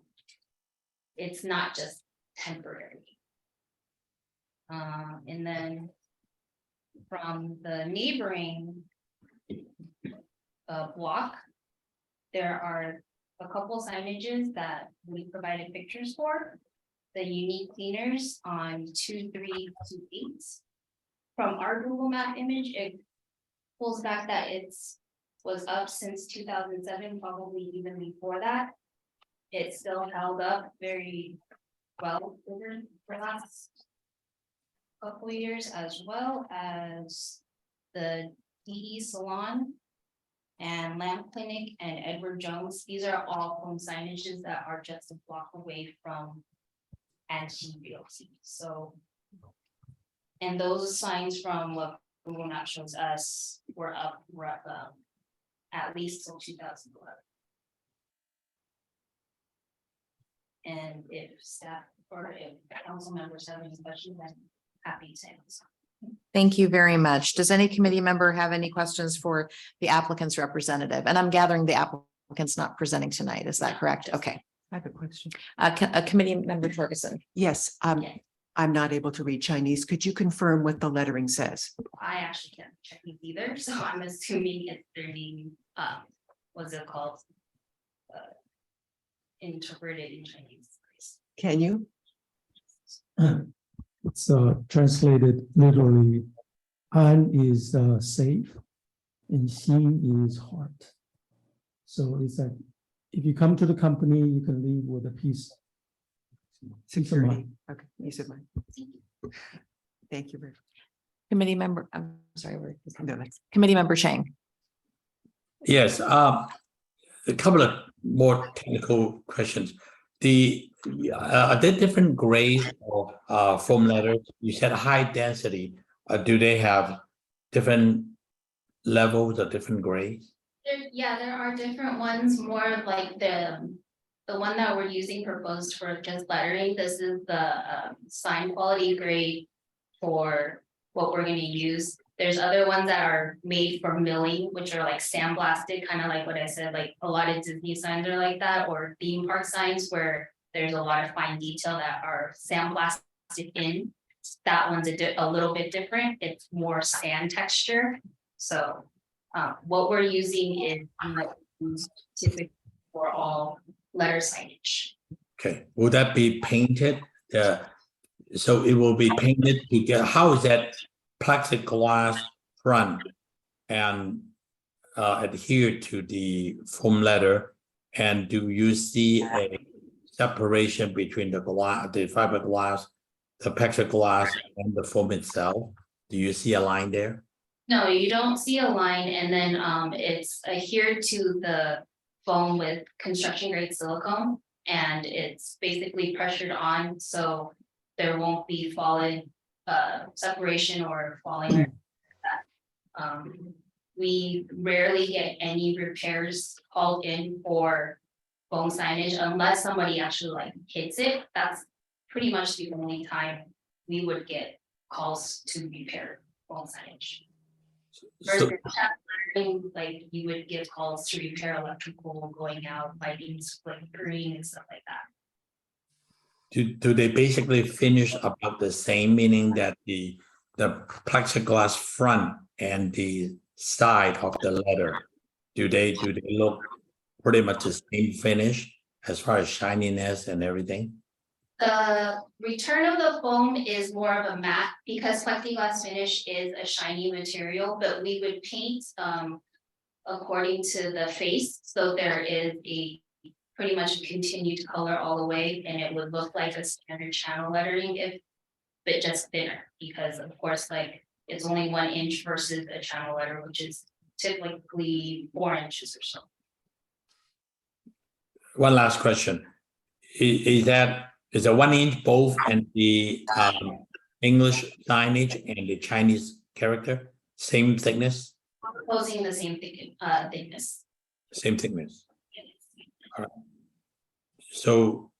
it's not just temporary. And then from the neighboring block, there are a couple signages that we provided pictures for. The unique cleaners on 2328. From our Google Map image, it pulls back that was up since 2007, probably even before that. It still held up very well over the last couple of years, as well as the DD Salon and Lamp Clinic and Edward Jones. These are all foam signages that are just a block away from Angie Realty. So, and those signs from what Google Maps shows us were up at least till 2011. And if staff or if council members have any questions, I'm happy to answer. Thank you very much. Does any committee member have any questions for the applicant's representative? And I'm gathering the applicant's not presenting tonight. Is that correct? Okay. I have a question. A committee member Ferguson. Yes, Yeah. I'm not able to read Chinese. Could you confirm what the lettering says? I actually can't check these either, so I'm assuming it's their name, what's it called? Interpreted in Chinese. Can you? It's translated literally, An is safe and Xin is heart. So it's like, if you come to the company, you can leave with a peace. Peace of Security. mind. Okay, you said mine. Thank you, Rick. Committee member, I'm sorry, No, that's- Committee member Chang. Yes, a couple of more technical questions. Are there different grades of foam letters? You said high density. Do they have different levels or different grades? Yeah, there are different ones, more of like the one that we're using proposed for just lettering. This is the sign quality grade for what we're gonna use. There's other ones that are made for milling, which are like sandblasted, kind of like what I said, like a lot of Disney signs are like that, or theme park signs where there's a lot of fine detail that are sandblasted in. That one's a little bit different. It's more sand texture. So what we're using is typically for all letter signage. Okay, will that be painted? So it will be painted to get, how is that plexiglass front and adhere to the foam letter? And do you see a separation between the glass, the fiberglass, the plexiglass and the foam itself? Do you see a line there? No, you don't see a line, and then it's adhered to the foam with construction grade silicone. And it's basically pressured on, so there won't be falling separation or falling or that. We rarely get any repairs called in for foam signage unless somebody actually like hits it. That's pretty much the only time we would get calls to repair foam signage. So, Versus lettering, like you would get calls to repair electrical going out, lighting, flickering and stuff like that. do they basically finish about the same, meaning that the plexiglass front and the side of the letter, do they look pretty much the same finish as far as shininess and everything? The return of the foam is more of a matte because plexiglass finish is a shiny material, but we would paint according to the face. So there is a pretty much continued color all the way, and it would look like a standard channel lettering but just thinner, because of course, like it's only 1 inch versus a channel letter, which is typically 4 inches or so. One last question. Is the 1 inch both in the English signage and the Chinese character? Same thickness? Proposing the same thickness. Same thickness. All right. So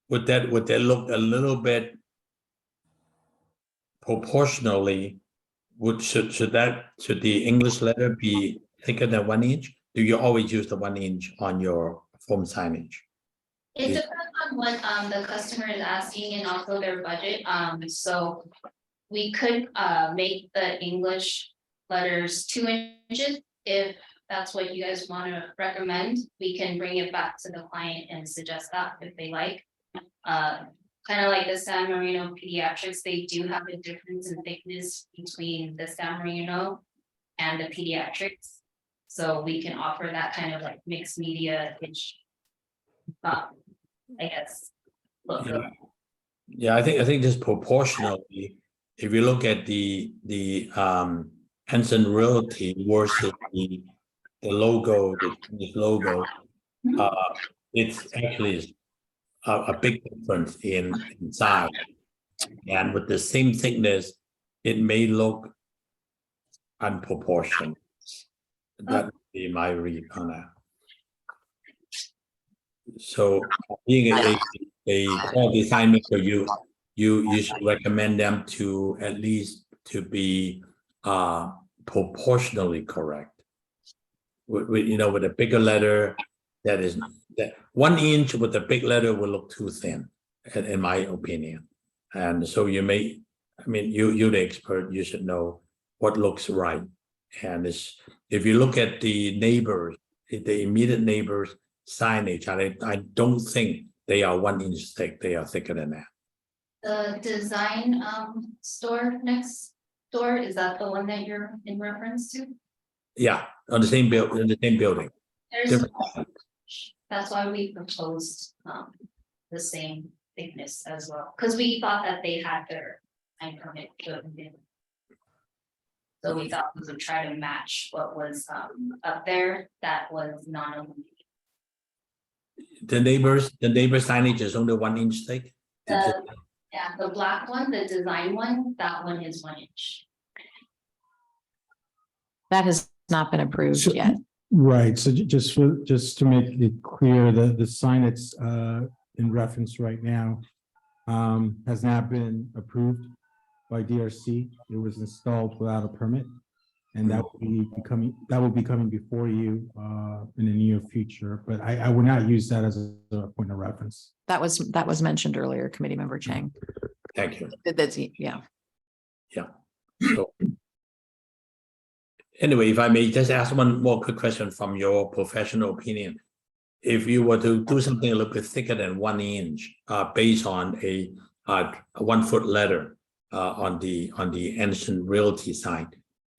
would that look a little bit proportionally? Should the English letter be thicker than 1 inch? Do you always use the 1 inch on your foam signage? It Yeah. depends on what the customer is asking and also their budget. So we could make the English letters 2 inches if that's what you guys want to recommend. We can bring it back to the client and suggest that if they like. Kind of like the San Marino pediatrics, they do have a difference in thickness between the San Marino and the pediatrics. So we can offer that kind of like mixed media, which I guess. Look, Yeah. Yeah, I think just proportionally, if you look at the Henson Realty versus the logo, the Chinese logo, it's actually a big difference in size. And with the same thickness, it may look unproportionate. That would be my read on that. So being a quality sign maker, you should recommend them to at least to be proportionally correct. With a bigger letter, that 1 inch with a big letter will look too thin, in my opinion. And so you're the expert, you should know what looks right. And if you look at the neighbors, the immediate neighbors, signage, I don't think they are 1 inch thick, they are thicker than that. The design store next door, is that the one that you're in reference to? Yeah, on the same in the same building. There's, Different- that's why we proposed the same thickness as well, because we thought that they had their sign permit. So we thought we would try to match what was up there that was non-illuminated. The neighbor signage is only 1 inch thick. Yeah, the black one, the design one, that one is 1 inch. That has not been approved So- yet. Right, so just to make it clear, the sign that's in reference right now has not been approved by DRC. It was installed without a permit. And that will be coming before you in the near future, but I would not use that as a point of reference. That was mentioned earlier, Committee Member Chang. Thank you. That's, yeah. So, anyway, if I may just ask one more quick question from your professional opinion. If you were to do something a little bit thicker than 1 inch, based on a 1 foot letter on the Anderson Realty sign,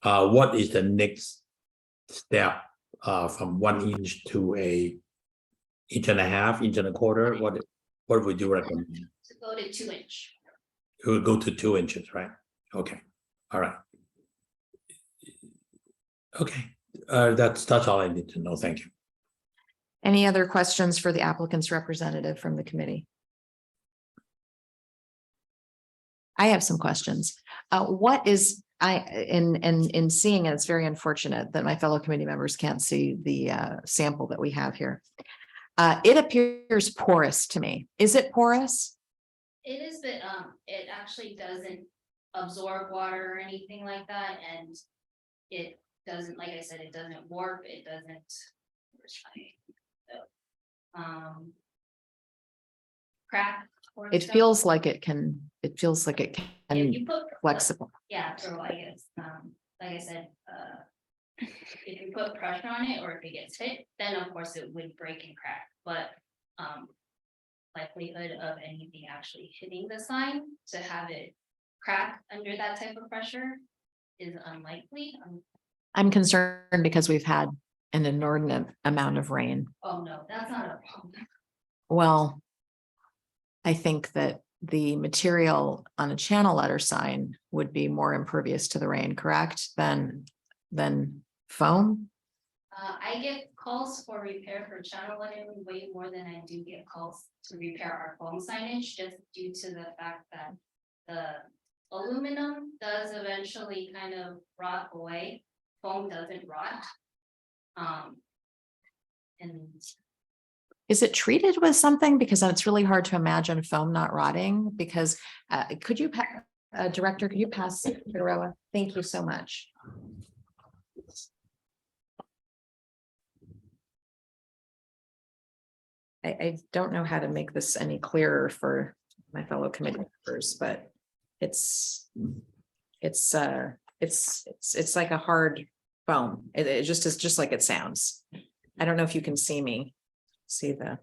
what is the next step from 1 inch to a 1.5 1.25 inch? What would you recommend? To go to 2 inch. It would go to 2 inches, right? Okay, all right. Okay, that's all I need to know. Thank you. Any other questions for the applicant's representative from the committee? I have some questions. What is, in seeing it, it's very unfortunate that my fellow committee members can't see the sample that we have here. It appears porous to me. Is it porous? It is, but it actually doesn't absorb water or anything like that, and it doesn't, like I said, it doesn't warp, it doesn't. Crack. or It stuff. feels like it can, If can you put flexible. Yeah, so I guess, like I said, if you put pressure on it or if it gets hit, then of course it would break and crack, but, likelihood of anything actually hitting the sign to have it crack under that type of pressure is unlikely. I'm concerned because we've had an inordinate amount of rain. Oh, no, that's not a problem. Well, I think that the material on a channel letter sign would be more impervious to the rain, correct, than foam? I get calls for repair for channel lettering way more than I do get calls to repair our foam signage, just due to the fact that the aluminum does eventually kind of rot away. Foam doesn't rot. And Is it treated with something? Because it's really hard to imagine foam not rotting, because could you, Director, could you pass Figueroa? Thank you so much. I don't know how to make this any clearer for my fellow committee members, but it's like a hard foam. It just is just like it sounds. I don't know if you can see me. See the,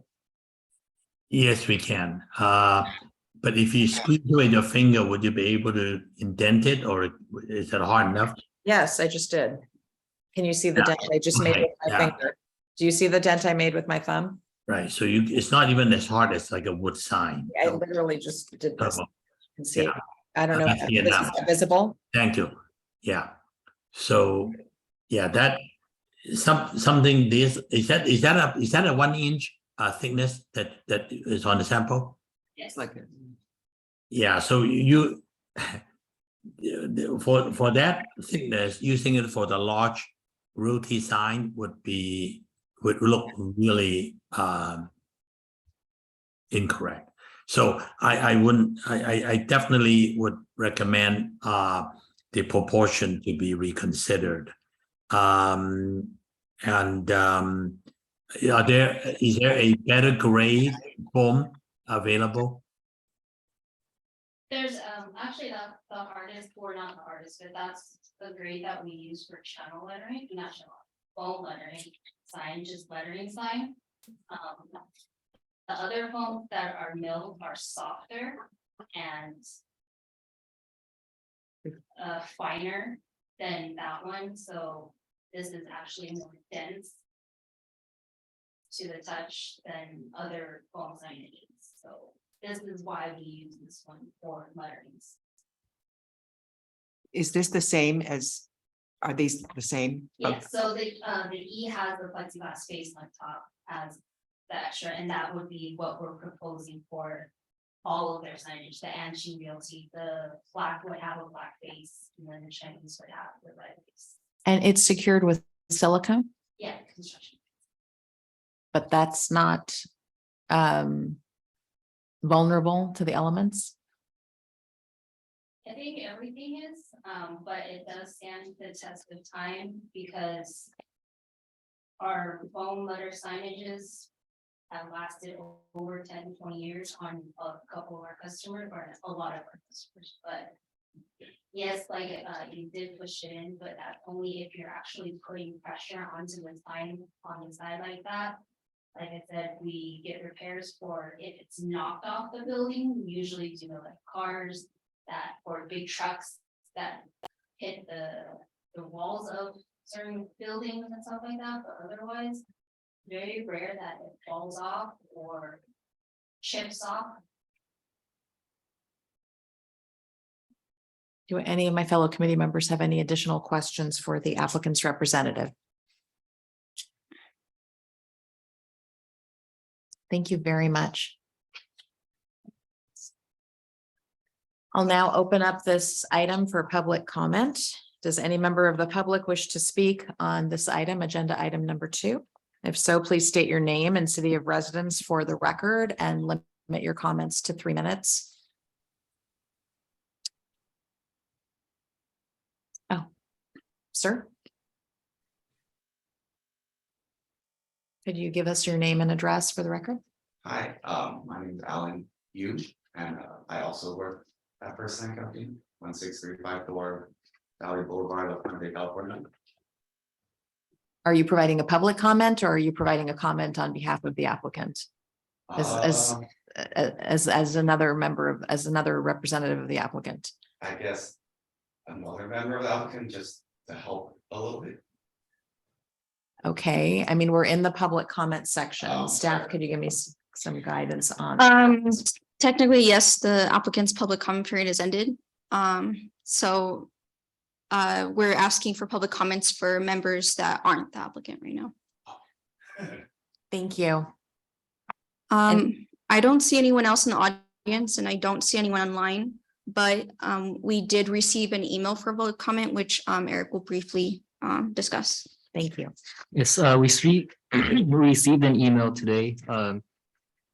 Yes, we can. But if you squeeze away your finger, would you be able to indent it, or is it hard enough? yes, I just did. Can you see the Yeah. dent I just made Okay, with my yeah. finger? Do you see the dent I made with my thumb? Right, so it's not even as hard as like a wood sign. I literally just did this. Oh, You can see, yeah. I don't know, I if see it this now. is visible. Thank you. Yeah. So, yeah, that something this is that a 1 inch thickness that is on the sample? yes, Like, Yeah, so you for that thickness, using it for the large realty sign would look really incorrect. So I definitely would recommend the proportion to be reconsidered. Is there a better grade foam available? there's actually the hardest, or not the hardest, but that's the grade that we use for channel lettering, not channel, foam lettering sign, just lettering sign. The other homes that are milled are softer and finer than that one, so this is actually more dense to the touch than other foam signages, so this is why we use this one for letterings. Is this the same as, are these the same? Yeah, so the E has the plexiglass space on top as the extra, and that would be what we're proposing for all of their signage. The Anchi Realty, the black would have a black face, and then the Chinese would have the red face. And it's secured with silicone, Yeah, construction. but that's not vulnerable to the elements. I think everything is, but it does stand the test of time because our foam letter signages have lasted over 10, 20 years on a couple of our customers, or a lot of our customers, but yes, like, you did push it in, but that's only if you're actually putting pressure onto the sign on the side like that. Like I said, we get repairs for if it's knocked off the building, we usually do like cars that, or big trucks that hit the walls of certain buildings and stuff like that, but otherwise, very rare that it falls off or chips off. Do any of my fellow committee members have any additional questions for the applicant's representative? Thank you very much. I'll now open up this item for public comment. Does any member of the public wish to speak on this item, agenda item number 2? If so, please state your name and city of residence for the record and limit your comments to 3 minutes. Oh, sir. Could you give us your name and address for the record? Hi, my name is Alan Hughes, and I also work at First Sign Company, 1635 Door Valley Boulevard, Los Angeles, California. Are you providing a public comment or are you providing a comment on behalf of the applicant? As another representative of the applicant? I guess another member of the applicant, just to help a little bit. Okay, I mean, we're in the public comment section. Oh, Staff, sorry. could you give me some guidance on? Technically, yes, the applicant's public comment period is ended. So we're asking for public comments for members that aren't the applicant right now. Thank you. I don't see anyone else in the audience and I don't see anyone online, but we did receive an email for public comment, which Eric will briefly discuss. Thank you. Yes, we received an email today,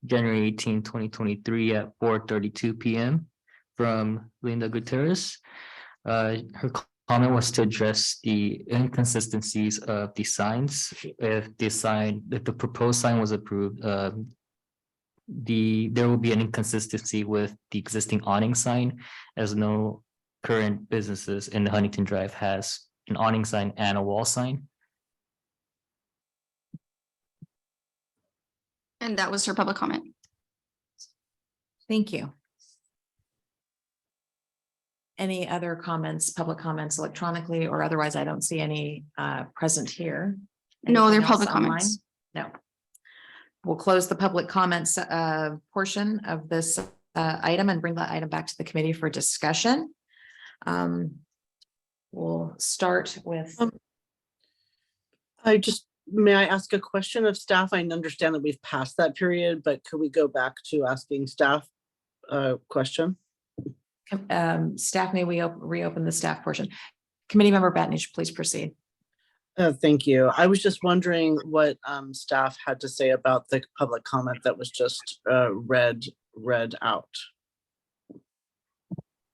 January 18, 2023 at 4:32 p.m. from Linda Gutierrez. Her comment was to address the inconsistencies of the signs. If the proposed sign was approved, there will be an inconsistency with the existing awning sign, as no current businesses in the Huntington Drive has an awning sign and a wall sign. And that was her public comment. Thank you. Any other comments, public comments electronically or otherwise? I don't see any present here. No, they're Anything else public online? comments. No. We'll close the public comments portion of this item and bring the item back to the committee for discussion. We'll start with. May I ask a question of staff? I understand that we've passed that period, but could we go back to asking staff a question? Staff, may we reopen the staff portion? Committee member Batnich, please proceed. Thank you. I was just wondering what staff had to say about the public comment that was just read out.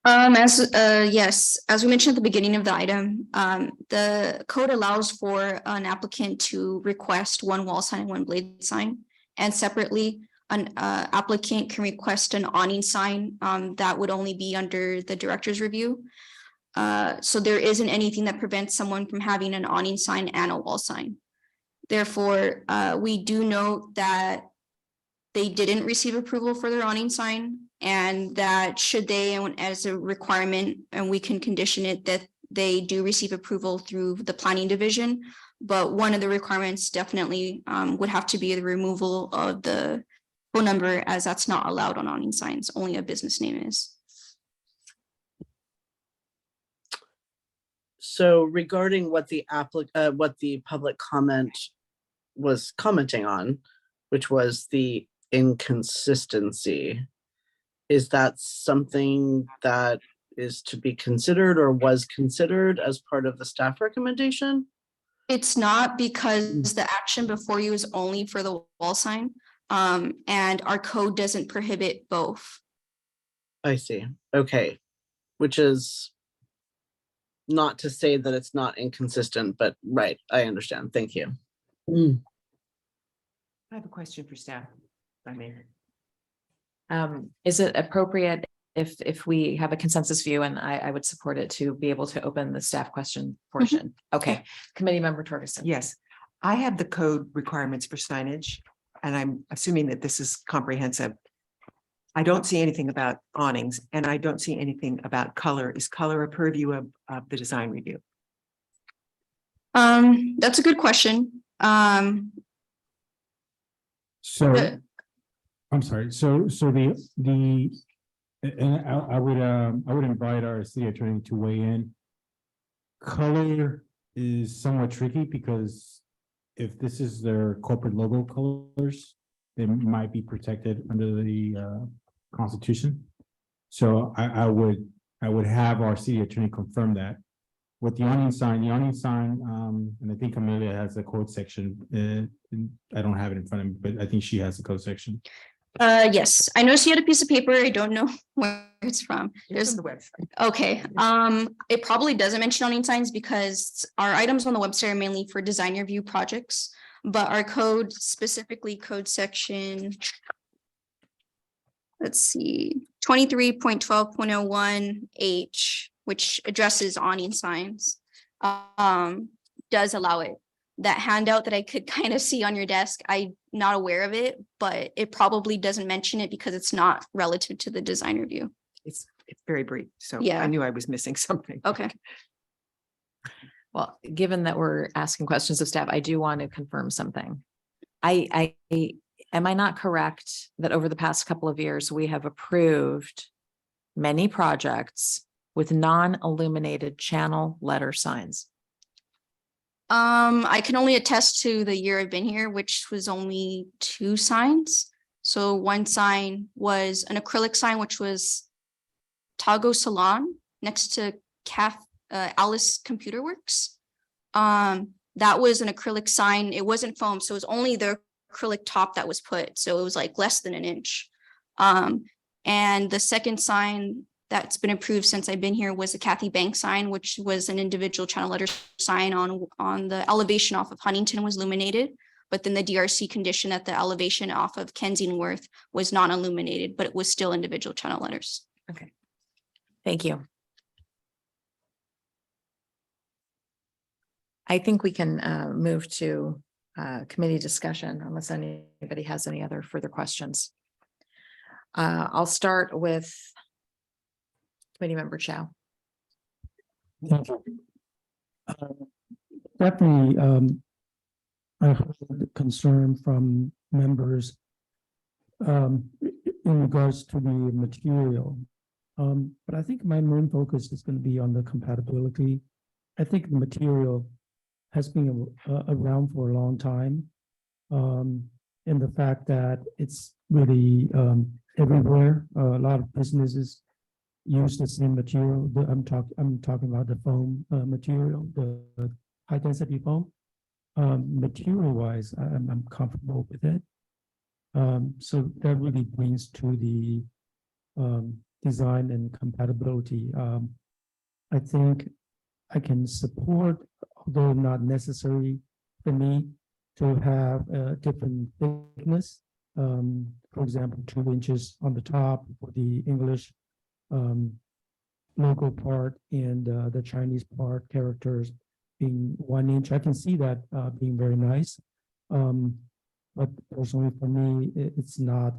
Yes, as we mentioned at the beginning of the item, the code allows for an applicant to request one wall sign and one blade sign. And separately, an applicant can request an awning sign that would only be under the director's review. So there isn't anything that prevents someone from having an awning sign and a wall sign. Therefore, we do note that they didn't receive approval for their awning sign, and that should they, and as a requirement, and we can condition it that they do receive approval through the planning division. But one of the requirements definitely would have to be the removal of the phone number, as that's not allowed on awning signs, only a business name is. So regarding what the what the public comment was commenting on, which was the inconsistency, is that something that is to be considered or was considered as part of the staff recommendation? It's not, because the action before you is only for the wall sign. And our code doesn't prohibit both. I see. Okay. Which is not to say that it's not inconsistent, but right, I understand. Thank you. I have a question for staff, if I may. Is it appropriate if we have a consensus view, and I would support it, to be able to open the staff question portion? Okay, Committee Member Torgerson. Yes, I have the code requirements for signage, and I'm assuming that this is comprehensive. I don't see anything about awnings, and I don't see anything about color. Is color a purview of the design review? That's a good question. So, The- I'm sorry, so and I would invite our city attorney to weigh in. Color is somewhat tricky because if this is their corporate logo colors, they might be protected under the Constitution. So I would have our city attorney confirm that. With the awning sign, and I think Amelia has the code section. I don't have it in front of me, but I think she has the code section. Yes, I know she had a piece of paper. I don't know where it's from. It's There's, on the website. okay, it probably doesn't mention awning signs because our items on the website are mainly for design review projects. But our code, specifically code section, let's see, 23.12.01H, which addresses awning signs, does allow it. That handout that I could kind of see on your desk, I'm not aware of it, but it probably doesn't mention it because it's not relative to the design review. It's very brief, so Yeah. I knew I was missing something. Okay. Well, given that we're asking questions of staff, I do want to confirm something. Am I not correct that over the past couple of years, we have approved many projects with non-illuminated channel letter signs? I can only attest to the year I've been here, which was only 2 signs. So one sign was an acrylic sign, which was Tago Salon next to Alice Computer Works. That was an acrylic sign. It wasn't foam, so it was only the acrylic top that was put. So it was like less than an inch. And the second sign that's been approved since I've been here was a Kathy Bank sign, which was an individual channel letter sign on the elevation off of Huntington was illuminated. But then the DRC condition that the elevation off of Kensingworth was not illuminated, but it was still individual channel letters. Okay. Thank you. I think we can move to committee discussion unless anybody has any other further questions. I'll start with Committee Member Chow. Thank you. Definitely, I heard the concern from members in regards to the material. But I think my main focus is going to be on the compatibility. I think the material has been around for a long time. And the fact that it's really everywhere, a lot of businesses use the same material. I'm talking about the foam material, the high density foam. Material wise, I'm comfortable with it. So that really brings to the design and compatibility. I think I can support, although not necessary for me, to have a different thickness. For example, 2 inches on the top for the English logo part and the Chinese part characters being 1 inch. I can see that being very nice. But personally, for me, it's not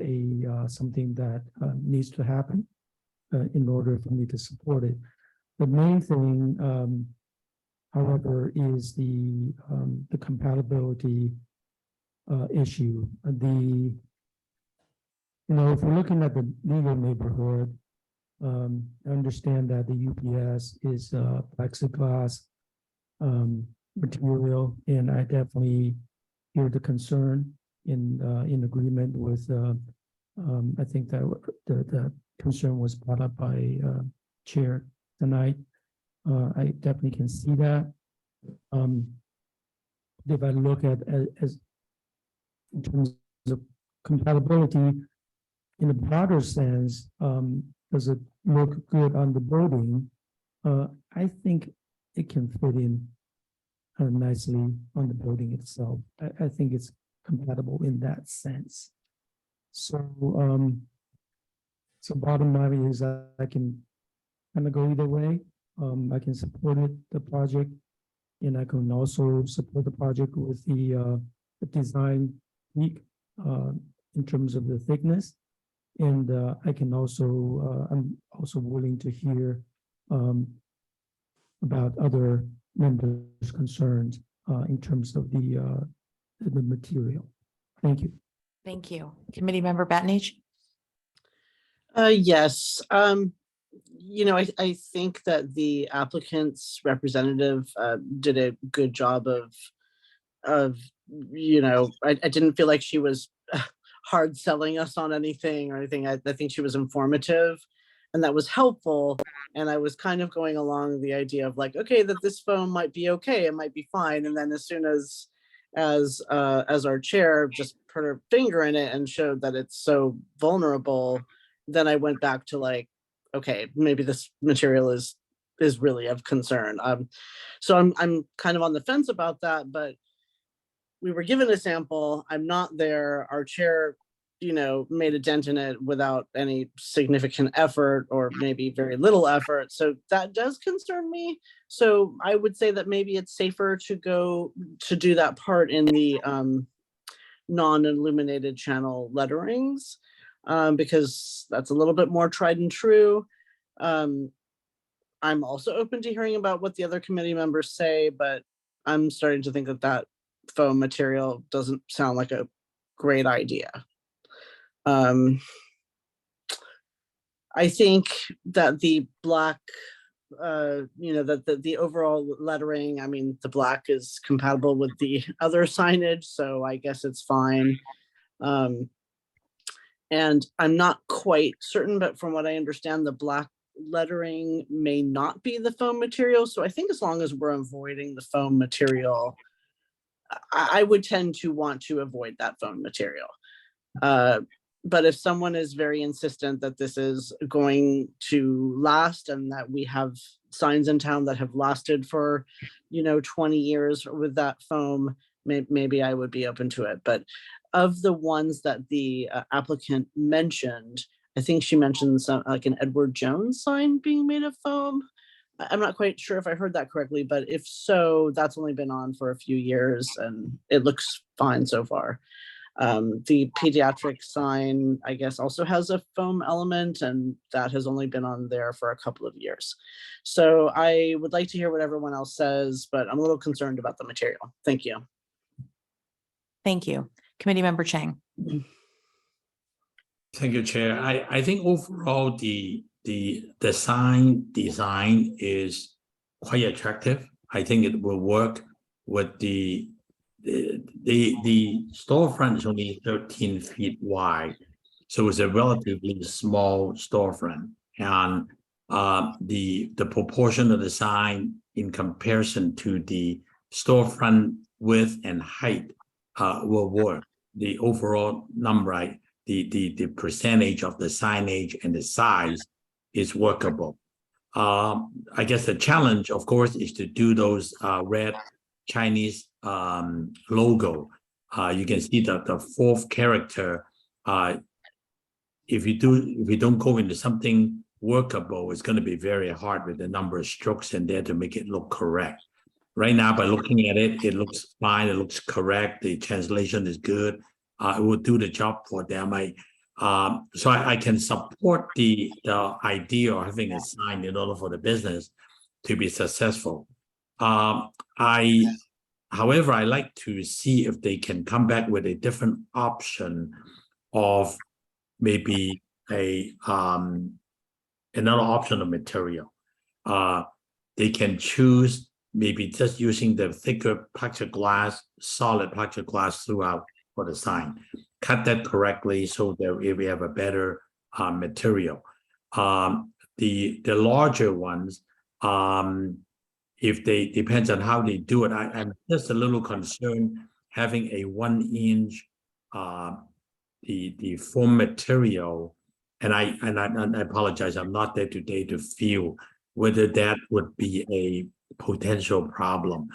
something that needs to happen in order for me to support it. The main thing, however, is the compatibility issue. If we're looking at the legal neighborhood, I understand that the UPS is plexiglass material, and I definitely hear the concern in agreement with. I think that the concern was brought up by Chair tonight. I definitely can see that. If I look at as in terms of compatibility in a broader sense, does it look good on the building? I think it can fit in nicely on the building itself. I think it's compatible in that sense. So, bottom line is I can kind of go either way. I can support the project, and I can also support the project with the design tweak in terms of the thickness. And I can also, I'm also willing to hear about other members' concerns in terms of the material. Thank you. Thank you. Committee Member Batnage? Yes, I think that the applicant's representative did a good job of I didn't feel like she was hard selling us on anything or anything. I think she was informative, and that was helpful. And I was kind of going along the idea of like, okay, that this phone might be okay, it might be fine. And then as soon as our chair just put her finger in it and showed that it's so vulnerable, then I went back to like, okay, maybe this material is really of concern. So I'm kind of on the fence about that, but we were given a sample. I'm not there. Our chair, made a dent in it without any significant effort or maybe very little effort. So that does concern me. So I would say that maybe it's safer to go to do that part in the non-illuminated channel letterings, because that's a little bit more tried and true. I'm also open to hearing about what the other committee members say, but I'm starting to think that foam material doesn't sound like a great idea. I think that the black, that the overall lettering, I mean, the black is compatible with the other signage, so I guess it's fine. And I'm not quite certain, but from what I understand, the black lettering may not be the foam material. So I think as long as we're avoiding the foam material, I would tend to want to avoid that foam material. But if someone is very insistent that this is going to last and that we have signs in town that have lasted for, 20 years with that foam, maybe I would be open to it. But of the ones that the applicant mentioned, I think she mentioned some like an Edward Jones sign being made of foam. I'm not quite sure if I heard that correctly, but if so, that's only been on for a few years and it looks fine so far. The pediatric sign, I guess, also has a foam element, and that has only been on there for a couple of years. So I would like to hear what everyone else says, but I'm a little concerned about the material. Thank you. Thank you. Committee Member Chang? Thank you, Chair. I think overall the sign design is quite attractive. I think it will work with the storefront is only 13 feet wide, so it's a relatively small storefront, and the proportion of the sign in comparison to the storefront width and height will work. The overall number, the percentage of the signage and the size is workable. I guess the challenge, of course, is to do those red Chinese logo. You can see that the fourth character, if you don't go into something workable, it's going to be very hard with the number of strokes in there to make it look correct. right now, by looking at it, it looks fine, it looks correct, the translation is good. It will do the job for them. So I can support the idea of having a sign in order for the business to be successful. However, I like to see if they can come back with a different option of maybe another option of material. They can choose maybe just using the thicker plexiglass, solid plexiglass throughout for the sign. Cut that correctly so that we have a better material. The larger ones, if they depends on how they do it, I'm just a little concerned having a 1 inch the foam material, and I apologize, I'm not there today to feel whether that would be a potential problem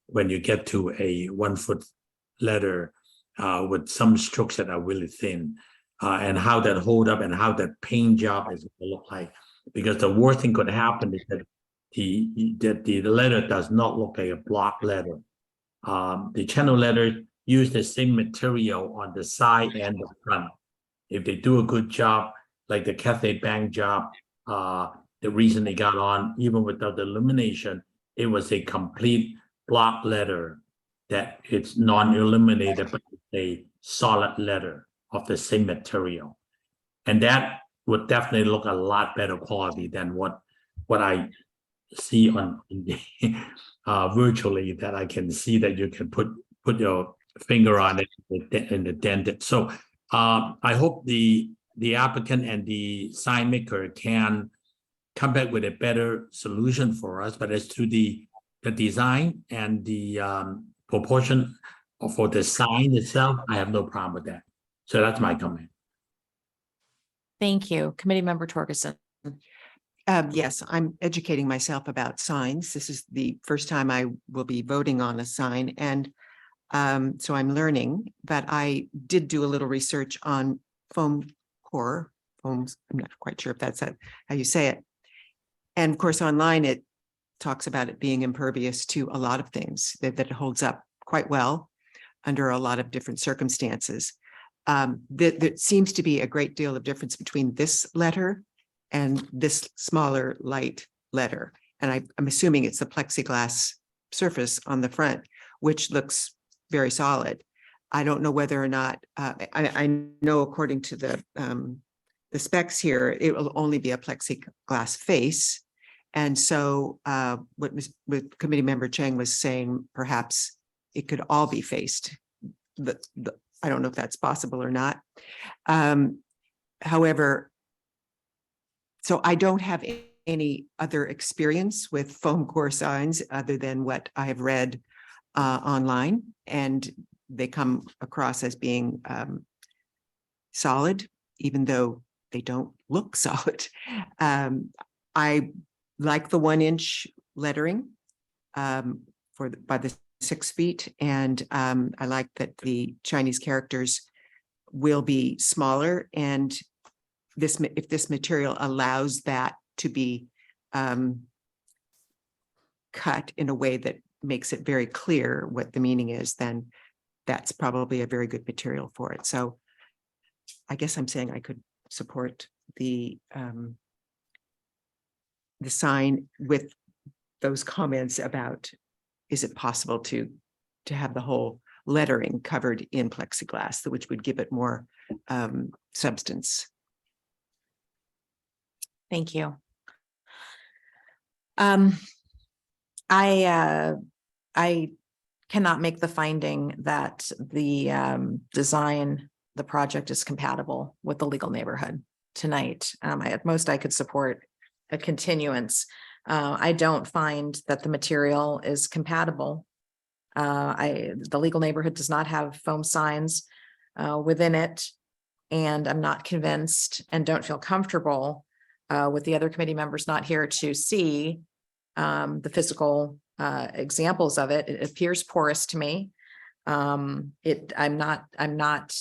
when you get to a 1 foot letter with some strokes that are really thin, and how that hold up and how that paint job is going to look like. Because the worst thing could happen is that the letter does not look like a block letter. The channel letters use the same material on the side and the front. If they do a good job, like the Cathay Bank job, the reason they got on, even without the illumination, it was a complete block letter that it's non-illuminated, but it's a solid letter of the same material. And that would definitely look a lot better quality than what I see on virtually, that I can see that you can put your finger on it and the dented. So I hope the applicant and the sign maker can come back with a better solution for us. But as to the design and the proportion for the sign itself, I have no problem with that. So that's my comment. Thank you. Committee Member Torgerson. Yes, I'm educating myself about signs. This is the first time I will be voting on a sign, and so I'm learning. But I did do a little research on foam core, foams. I'm not quite sure if that's how you say it. And of course, online it talks about it being impervious to a lot of things, that it holds up quite well under a lot of different circumstances. There seems to be a great deal of difference between this letter and this smaller light letter. And I'm assuming it's the plexiglass surface on the front, which looks very solid. I don't know whether or not, I know according to the specs here, it will only be a plexiglass face. And so what Committee Member Chang was saying, perhaps it could all be faced. I don't know if that's possible or not. However, so I don't have any other experience with foam core signs other than what I have read online, and they come across as being solid, even though they don't look solid. I like the 1 inch lettering by the 6 feet, and I like that the Chinese characters will be smaller, and if this material allows that to be cut in a way that makes it very clear what the meaning is, then that's probably a very good material for it. So I guess I'm saying I could support the sign with those comments about, is it possible to have the whole lettering covered in plexiglass, which would give it more substance. Thank you. I cannot make the finding that the design, the project is compatible with the legal neighborhood tonight. At most, I could support a continuance. I don't find that the material is compatible. The legal neighborhood does not have foam signs within it, and I'm not convinced and don't feel comfortable with the other committee members not here to see the physical examples of it. It appears porous to me. I'm not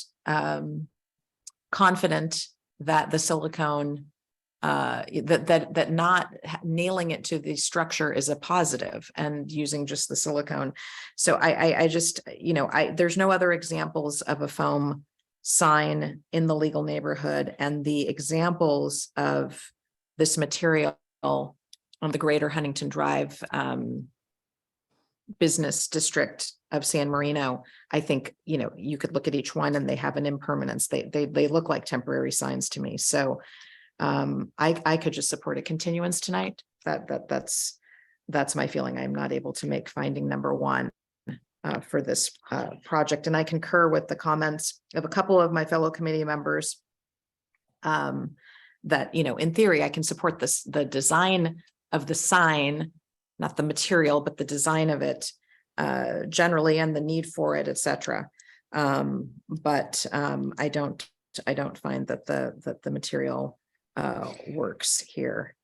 confident that the silicone that not nailing it to the structure is a positive and using just the silicone. So I just, there's no other examples of a foam sign in the legal neighborhood, and the examples of this material on the Greater Huntington Drive business district of San Marino, I think, you could look at each one and they have an impermanence. They look like temporary signs to me. So I could just support a continuance tonight. That's my feeling. I'm not able to make finding number one for this project. And I concur with the comments of a couple of my fellow committee members that, in theory, I can support the design of the sign, not the material, but the design of it generally, and the need for it, et cetera. But I don't find that the material works here.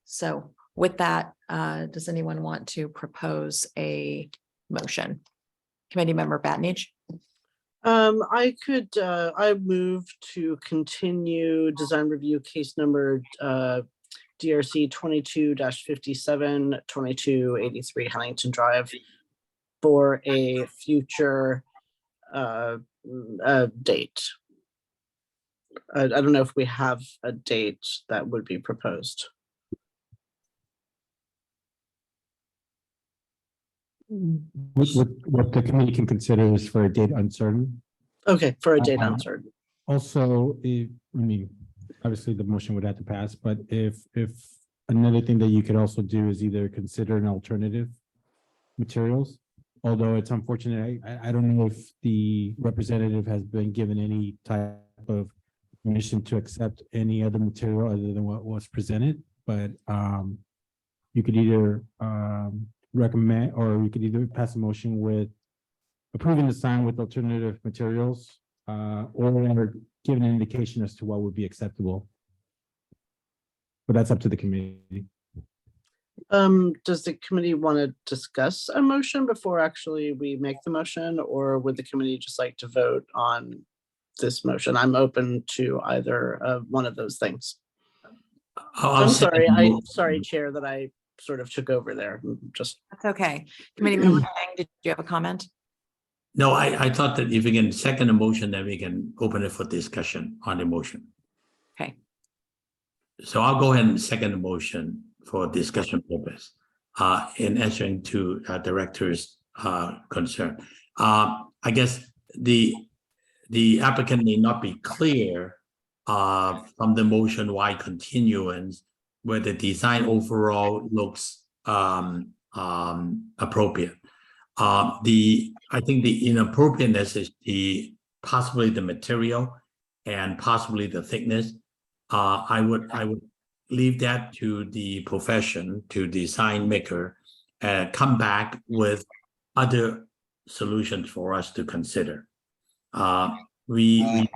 So with that, does anyone want to propose a motion? Committee Member Batnage? I move to continue design review case number DRC 22-57, 2283 Huntington Drive for a future date. I don't know if we have a date that would be proposed. What the committee can consider is for a date uncertain. Okay, for a date uncertain. Also, obviously the motion would have to pass, but if another thing that you could also do is either consider an alternative materials. Although it's unfortunate, I don't know if the representative has been given any type of permission to accept any other material other than what was presented, but you could either recommend, or you could either pass a motion with approving the sign with alternative materials, or give an indication as to what would be acceptable. But that's up to the committee. Does the committee want to discuss a motion before actually we make the motion, or would the committee just like to vote on this motion? I'm open to either one of those things. I'm sorry, Chair, that I sort of took over there. Just That's okay. Committee Member Tang, did you have a comment? No, I thought that if we can second the motion, then we can open it for discussion on the motion. Okay. So I'll go ahead and second the motion for discussion purpose in answering to director's concern. I guess the applicant may not be clear from the motion why continuance, where the design overall looks appropriate. I think the inappropriateness is possibly the material and possibly the thickness. I would leave that to the profession, to the sign maker, and come back with other solutions for us to consider. We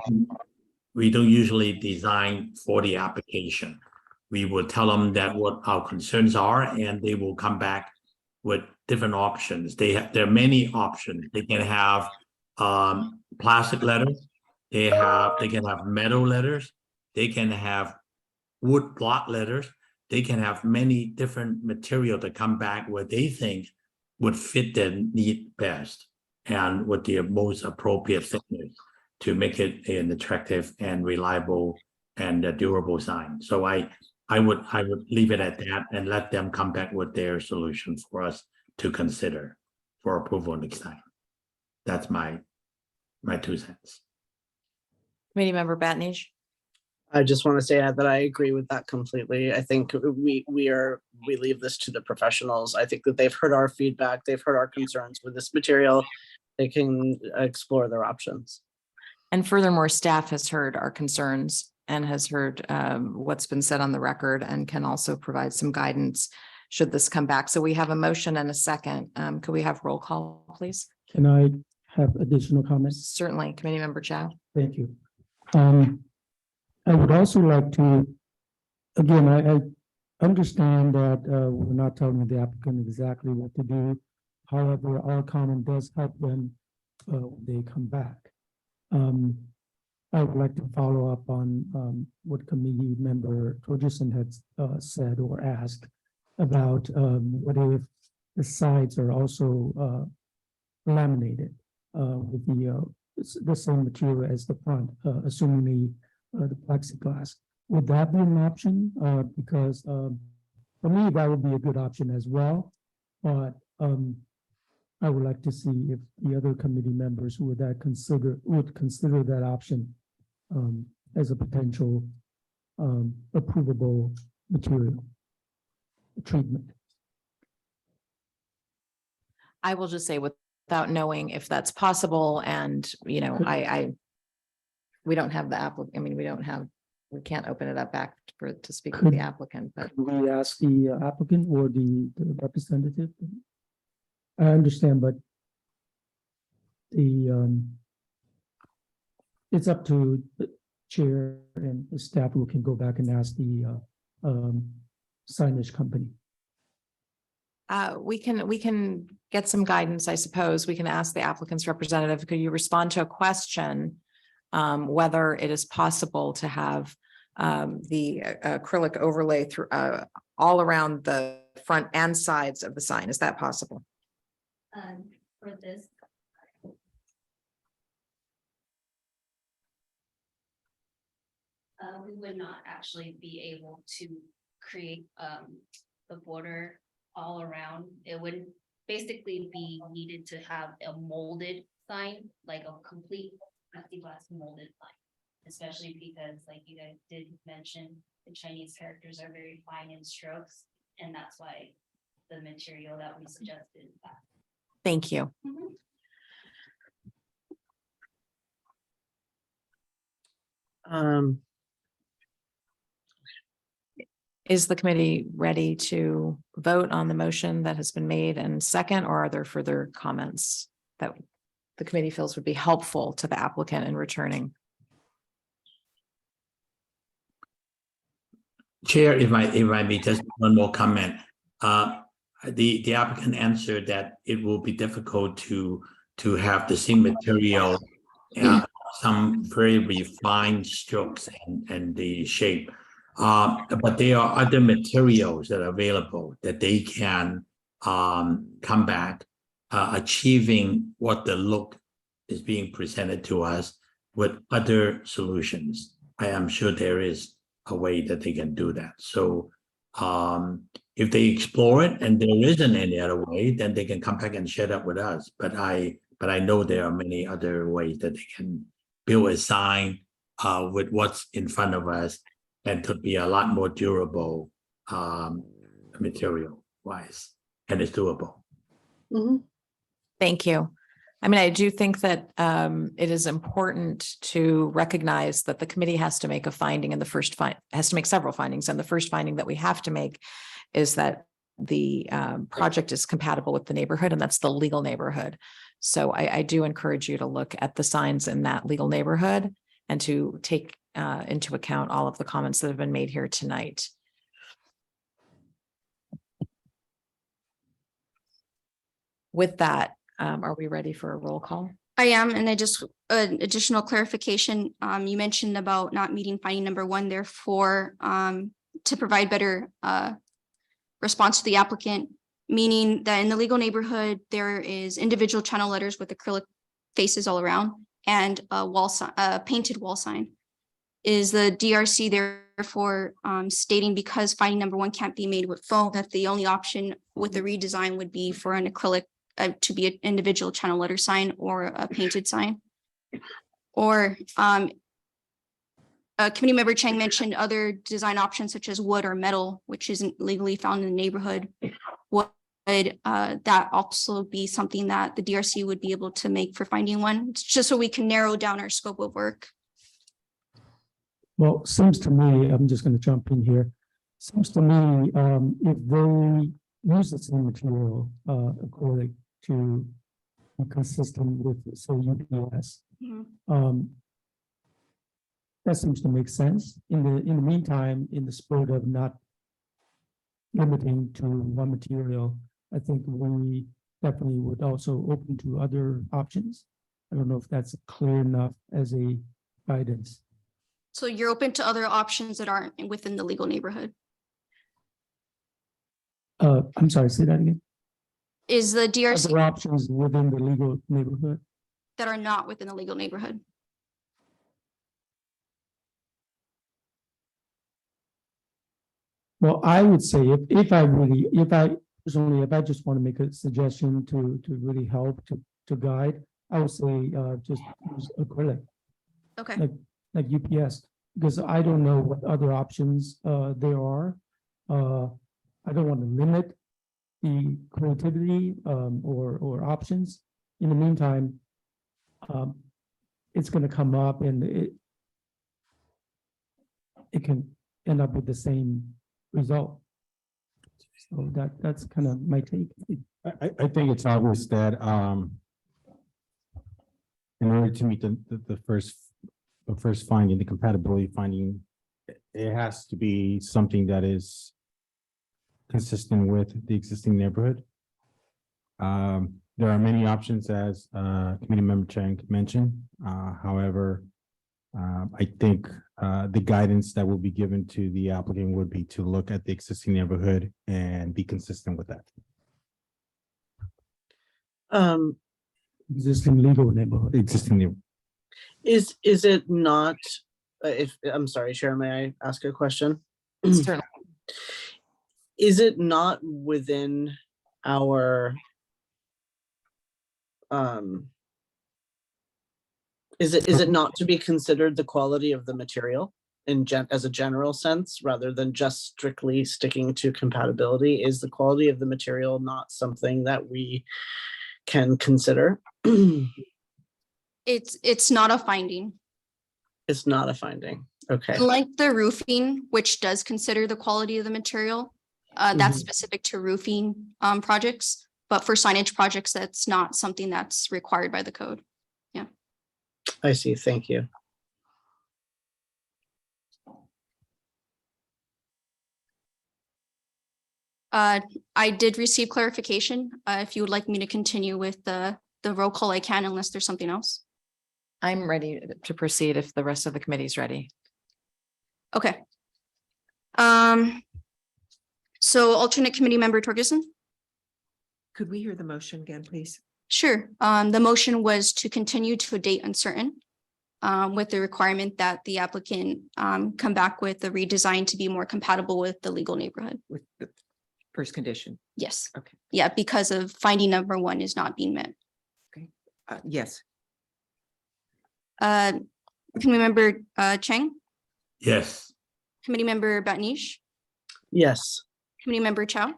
don't usually design for the application. We will tell them that what our concerns are, and they will come back with different options. There are many options. They can have plastic letters. They can have metal letters. They can have wood block letters. They can have many different material to come back where they think would fit their need best and with the most appropriate thickness to make it an attractive and reliable and a durable sign. So I would leave it at that and let them come back with their solution for us to consider for approval next time. That's my 2 cents. Committee Member Batnage? I just want to say that I agree with that completely. I think we leave this to the professionals. I think that they've heard our feedback, they've heard our concerns with this material. They can explore their options. And furthermore, staff has heard our concerns and has heard what's been said on the record and can also provide some guidance should this come back. So we have a motion and a second. Could we have roll call, please? Can I have additional comments? Certainly. Committee Member Chow. Thank you. I would also like to, again, I understand that we're not telling the applicant exactly what to do. However, our comment does help when they come back. I would like to follow up on what committee member Torgerson had said or asked about what if the sides are also laminated with the same material as the front, assuming the plexiglass. Would that be an option? Because for me, that would be a good option as well. But I would like to see if the other committee members would consider that option as a potential approvable material treatment. I will just say without knowing if that's possible and, you know, we don't have the applicant, I mean, we can't open it up back to speak with the Could- applicant, but Could we ask the applicant or the representative? I understand, but it's up to the chair and the staff who can go back and ask the signage company. we can get some guidance, I suppose. We can ask the applicant's representative, could you respond to a question? Whether it is possible to have the acrylic overlay through all around the front and sides of the sign. Is that possible? For this. We would not actually be able to create the border all around. It would basically be needed to have a molded sign, like a complete plexiglass molded sign. Especially because, like you guys did mention, the Chinese characters are very fine in strokes, and that's why the material that we suggested is that. Thank you. Is the committee ready to vote on the motion that has been made and second, or are there further comments that the committee feels would be helpful to the applicant in returning? Chair, if I may just one more comment. The applicant answered that it will be difficult to have the same material, some very refined strokes and the shape. But there are other materials that are available that they can come back, achieving what the look is being presented to us with other solutions. I am sure there is a way that they can do that. So if they explore it and there isn't any other way, then they can come back and share that with us. But I know there are many other ways that they can build a sign with what's in front of us and could be a lot more durable material wise, and it's doable. Thank you. I mean, I do think that it is important to recognize that the committee has to make a finding, and has to make several findings. And the first finding that we have to make is that the project is compatible with the neighborhood, and that's the legal neighborhood. So I do encourage you to look at the signs in that legal neighborhood and to take into account all of the comments that have been made here tonight. With that, are we ready for a roll call? I am, and I just, additional clarification, you mentioned about not meeting finding number 1, therefore, to provide better response to the applicant, meaning that in the legal neighborhood, there is individual channel letters with acrylic faces all around and a painted wall sign. Is the DRC therefore stating because finding number 1 can't be made with foam, that the only option with the redesign would be for an acrylic to be an individual channel letter sign or a painted sign? Or committee member Chang mentioned other design options such as wood or metal, which isn't legally found in the neighborhood. Would that also be something that the DRC would be able to make for finding 1? It's just so we can narrow down our scope of work. Well, seems to me, I'm just going to jump in here. Seems to me, if they use the same material, acrylic to be consistent with, say, UPS, that seems to make sense. In the meantime, in the spirit of not limiting to one material, I think we definitely would also open to other options. I don't know if that's clear enough as a guidance. So you're open to other options that aren't within the legal neighborhood. I'm sorry, say that again. Is the DRC Other options within the legal neighborhood. that are not within the legal neighborhood? Well, I would say if I personally, if I just want to make a suggestion to really help to guide, I would say just use acrylic, Okay, like UPS, because I don't know what other options there are. I don't want to limit the creativity or options. In the meantime, it's going to come up and it can end up with the same result. So that's kind of my take. I think it's obvious that, in order to meet the first finding, the compatibility finding, it has to be something that is consistent with the existing neighborhood. There are many options, as Committee Member Chang mentioned. However, I think the guidance that will be given to the applicant would be to look at the existing neighborhood and be consistent with that. Existing legal neighborhood. Existing neighborhood. Is it not, if, I'm sorry, Chair, may I ask a question? Certainly. Is it not within our, is it not to be considered the quality of the material as a general sense, rather than just strictly sticking to compatibility? Is the quality of the material not something that we can consider? it's not a finding. It's not a finding. Okay. Like the roofing, which does consider the quality of the material, that's specific to roofing projects. But for signage projects, that's not something that's required by the code. Yeah. I see. Thank you. I did receive clarification. If you would like me to continue with the roll call, I can, unless there's something else. I'm ready to proceed if the rest of the committee is ready. Okay. So alternate committee member Torgerson? Could we hear the motion again, please? Sure. The motion was to continue to a date uncertain with the requirement that the applicant come back with a redesign to be more compatible with the legal neighborhood. With the first condition? Yes. Okay. Yeah, because of finding number 1 is not being met. Yes. Committee member Chang, Yes. committee member Batnish, Yes. committee member Chow,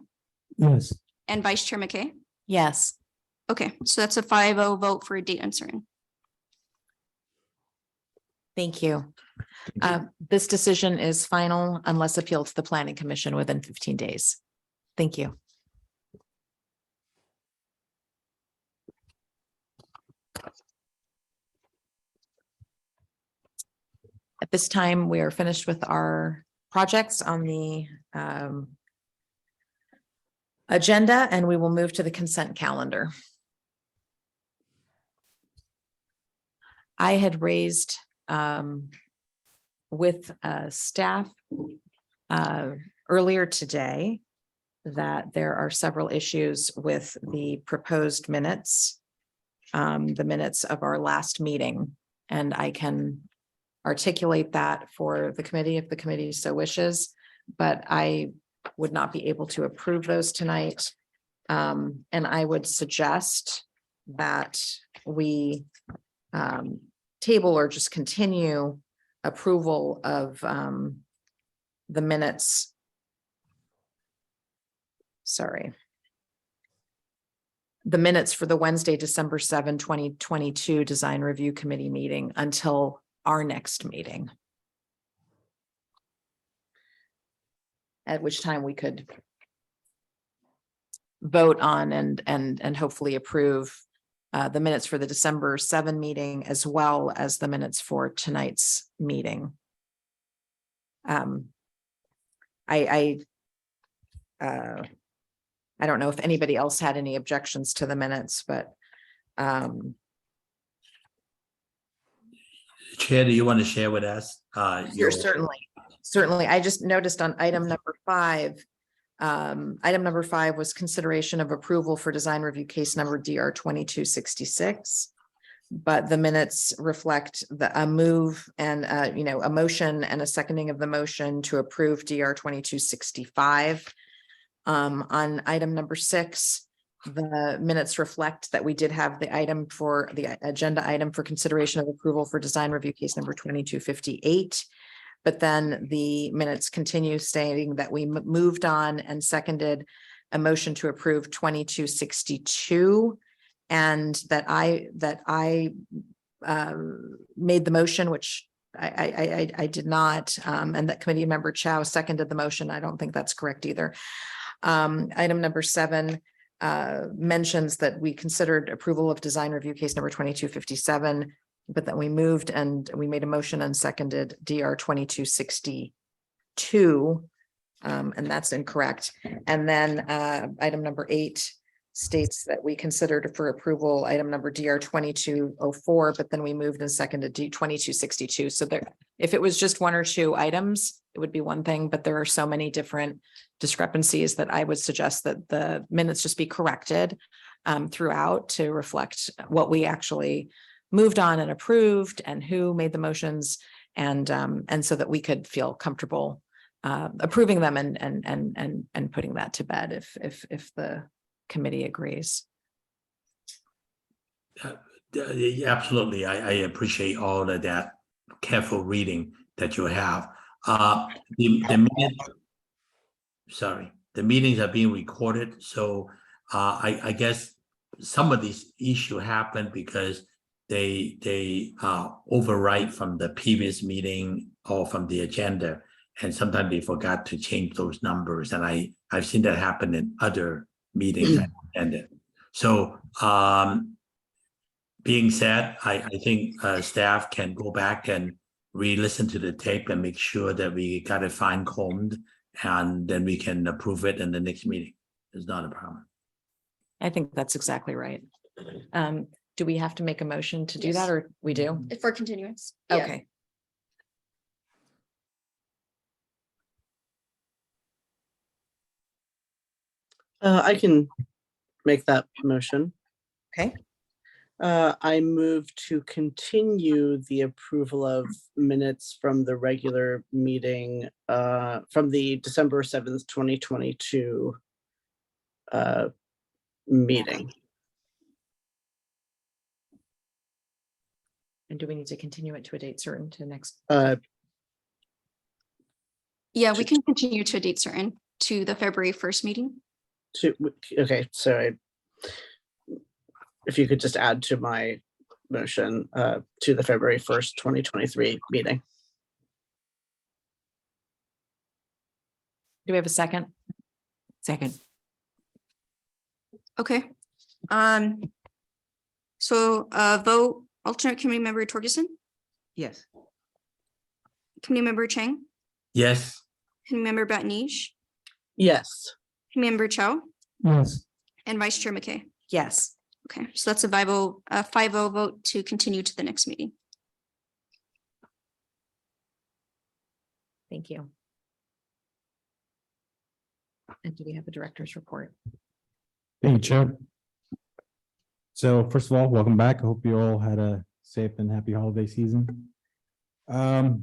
Yes. and Vice Chair McKay. Yes. Okay, so that's a 5-0 vote for a date uncertain. Thank you. This decision is final unless appealed to the Planning Commission within 15 days. Thank you. At this time, we are finished with our projects on the agenda, and we will move to the consent calendar. I had raised with staff earlier today that there are several issues with the proposed minutes, the minutes of our last meeting, and I can articulate that for the committee if the committee so wishes, but I would not be able to approve those tonight. And I would suggest that we table or just continue approval of the minutes. Sorry. The minutes for the Wednesday, December 7, 2022 Design Review Committee meeting until our next meeting. At which time we could vote on and hopefully approve the minutes for the December 7 meeting, as well as the minutes for tonight's meeting. I don't know if anybody else had any objections to the minutes, but Chair, do you want to share with us? Sure, certainly. I just noticed on item number 5. Item number 5 was consideration of approval for design review case number DR 2266. But the minutes reflect a move and, a motion and a seconding of the motion to approve DR 2265. On item number 6, the minutes reflect that we did have the item for the agenda item for consideration of approval for design review case number 2258. But then the minutes continue stating that we moved on and seconded a motion to approve 2262. And that I made the motion, which I did not, and that committee member Chow seconded the motion. I don't think that's correct either. Item number 7 mentions that we considered approval of design review case number 2257, but that we moved and we made a motion and seconded DR 2262. And that's incorrect. And then item number 8 states that we considered for approval item number DR 2204, but then we moved and seconded D 2262. So there, if it was just 1 or 2 items, it would be one thing, but there are so many different discrepancies that I would suggest that the minutes just be corrected throughout to reflect what we actually moved on and approved and who made the motions, and so that we could feel comfortable approving them and putting that to bed if the committee agrees. Absolutely. I appreciate all of that careful reading that you have. The meetings are being recorded, so I guess some of these issues happen because they overwrite from the previous meeting or from the agenda, and sometimes they forgot to change those numbers, and I've seen that happen in other meetings I attended. So being said, I think staff can go back and re-listen to the tape and make sure that we got it fine-combed, and then we can approve it in the next meeting. It's not a problem. I think that's exactly right. Do we have to make a motion to do Yes. that, or we do? For continuance. Yeah. Okay. I can make that motion. Okay. I move to continue the approval of minutes from the regular meeting, from the December 7th, 2022 meeting. And do we need to continue it to a date certain to next? Yeah, we can continue to a date certain to the February 1st meeting. Okay, so if you could just add to my motion to the February 1st, 2023 meeting. Do we have a second? Second. Okay. So vote alternate committee member Torgerson, Yes. committee member Chang, Yes, committee member Batnish, Yes. committee member Chow, Yes. and vice chair McKay. Yes. Okay, so that's a 5-0 vote to continue to the next meeting. Thank you. And do we have a director's report? Thank you, Chair. So first of all, welcome back. I hope you all had a safe and happy holiday season. There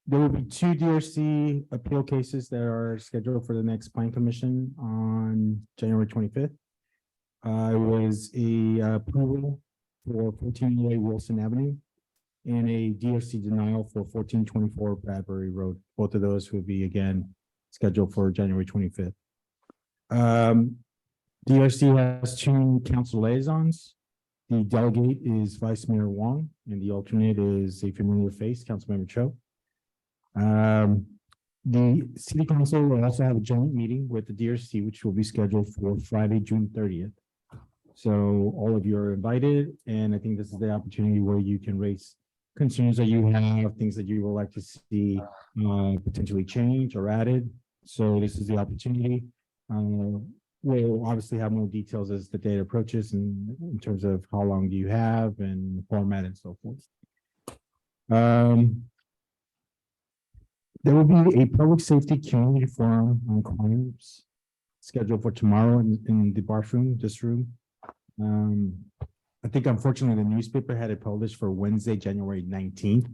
will be 2 DRC appeal cases that are scheduled for the next Plan Commission on January 25th. It was a approval for 1408 Wilson Avenue and a DRC denial for 1424 Bradbury Road. Both of those will be again scheduled for January 25th. DRC has 2 council liaisons. The delegate is Vice Mayor Wong, and the alternate is a familiar face, Councilmember Cho. The city council will also have a joint meeting with the DRC, which will be scheduled for Friday, June 30th. So all of you are invited, and I think this is the opportunity where you can raise concerns that you have, things that you would like to see potentially change or added. So this is the opportunity. We'll obviously have more details as the date approaches and in terms of how long do you have and format and so forth. There will be a public safety community forum on crimes scheduled for tomorrow in the bathroom, this room. I think unfortunately the newspaper had it published for Wednesday, January 19th.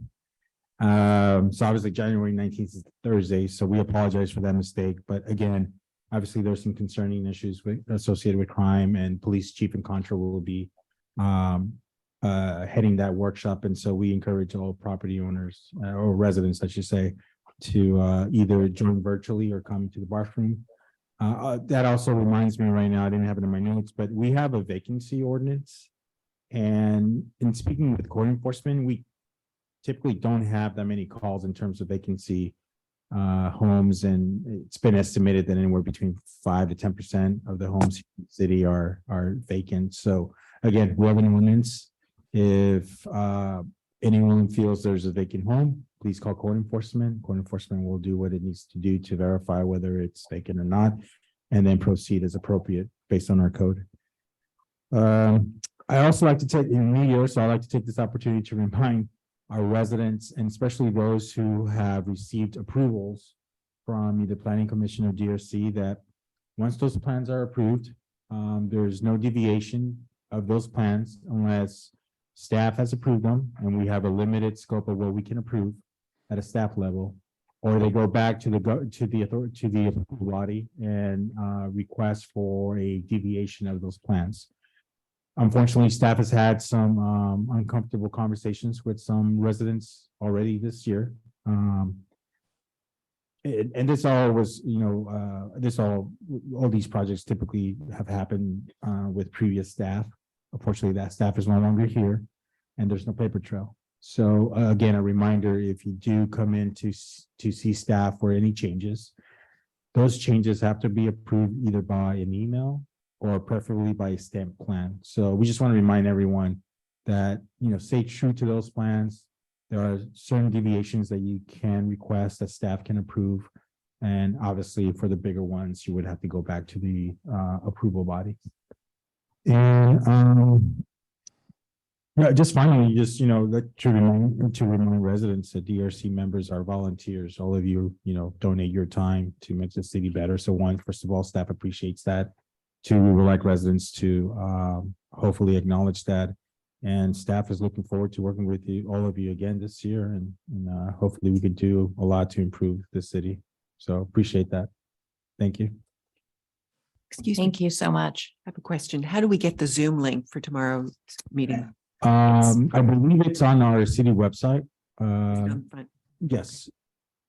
So obviously January 19th is Thursday, so we apologize for that mistake. But again, obviously there's some concerning issues associated with crime, and police chief and contra will be heading that workshop. And so we encourage all property owners or residents, I should say, to either join virtually or come to the bathroom. That also reminds me right now, I didn't have it in my notes, but we have a vacancy ordinance. And in speaking with code enforcement, we typically don't have that many calls in terms of vacancy homes, and it's been estimated that anywhere between 5 to 10% of the homes in the city are vacant. So again, we have an ordinance. If anyone feels there's a vacant home, please call code enforcement. Code enforcement will do what it needs to do to verify whether it's vacant or not, and then proceed as appropriate based on our code. I also like to take in New Year, so I like to take this opportunity to remind our residents, and especially those who have received approvals from either Planning Commission or DRC, that once those plans are approved, there's no deviation of those plans unless staff has approved them and we have a limited scope of what we can approve at a staff level, or they go back to the body and request for a deviation of those plans. Unfortunately, staff has had some uncomfortable conversations with some residents already this year. And this all was, all these projects typically have happened with previous staff. Unfortunately, that staff is no longer here and there's no paper trail. So again, a reminder, if you do come in to see staff for any changes, those changes have to be approved either by an email or preferably by a stamped plan. So we just want to remind everyone that, stay true to those plans. There are certain deviations that you can request that staff can approve. And obviously for the bigger ones, you would have to go back to the approval body. And just finally, to remind residents that DRC members are volunteers. All of you, donate your time to make the city better. So one, first of all, staff appreciates that. Two, we would like residents to hopefully acknowledge that. And staff is looking forward to working with you, all of you again this year. And hopefully we could do a lot to improve the city. So appreciate that. Thank you. Excuse me, Thank you so much. I have a question. How do we get the Zoom link for tomorrow's meeting? I believe it's on our city website. On front. Yes.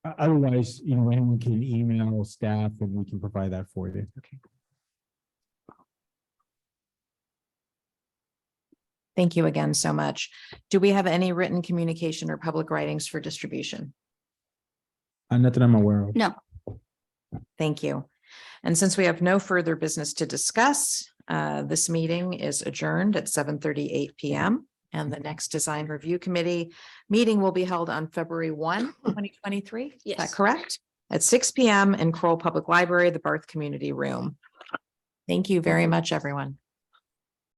Otherwise, anyone can email staff and we can provide that for you. Okay. Thank you again so much. Do we have any written communication or public writings for distribution? Not that I'm aware of. No. Thank you. And since we have no further business to discuss, this meeting is adjourned at 7:38 p.m. And the next Design Review Committee meeting will be held on February 1, 2023. Is that Yes. correct? At 6 p.m. in Kroll Public Library, the Barth Community Room. Thank you very much, everyone.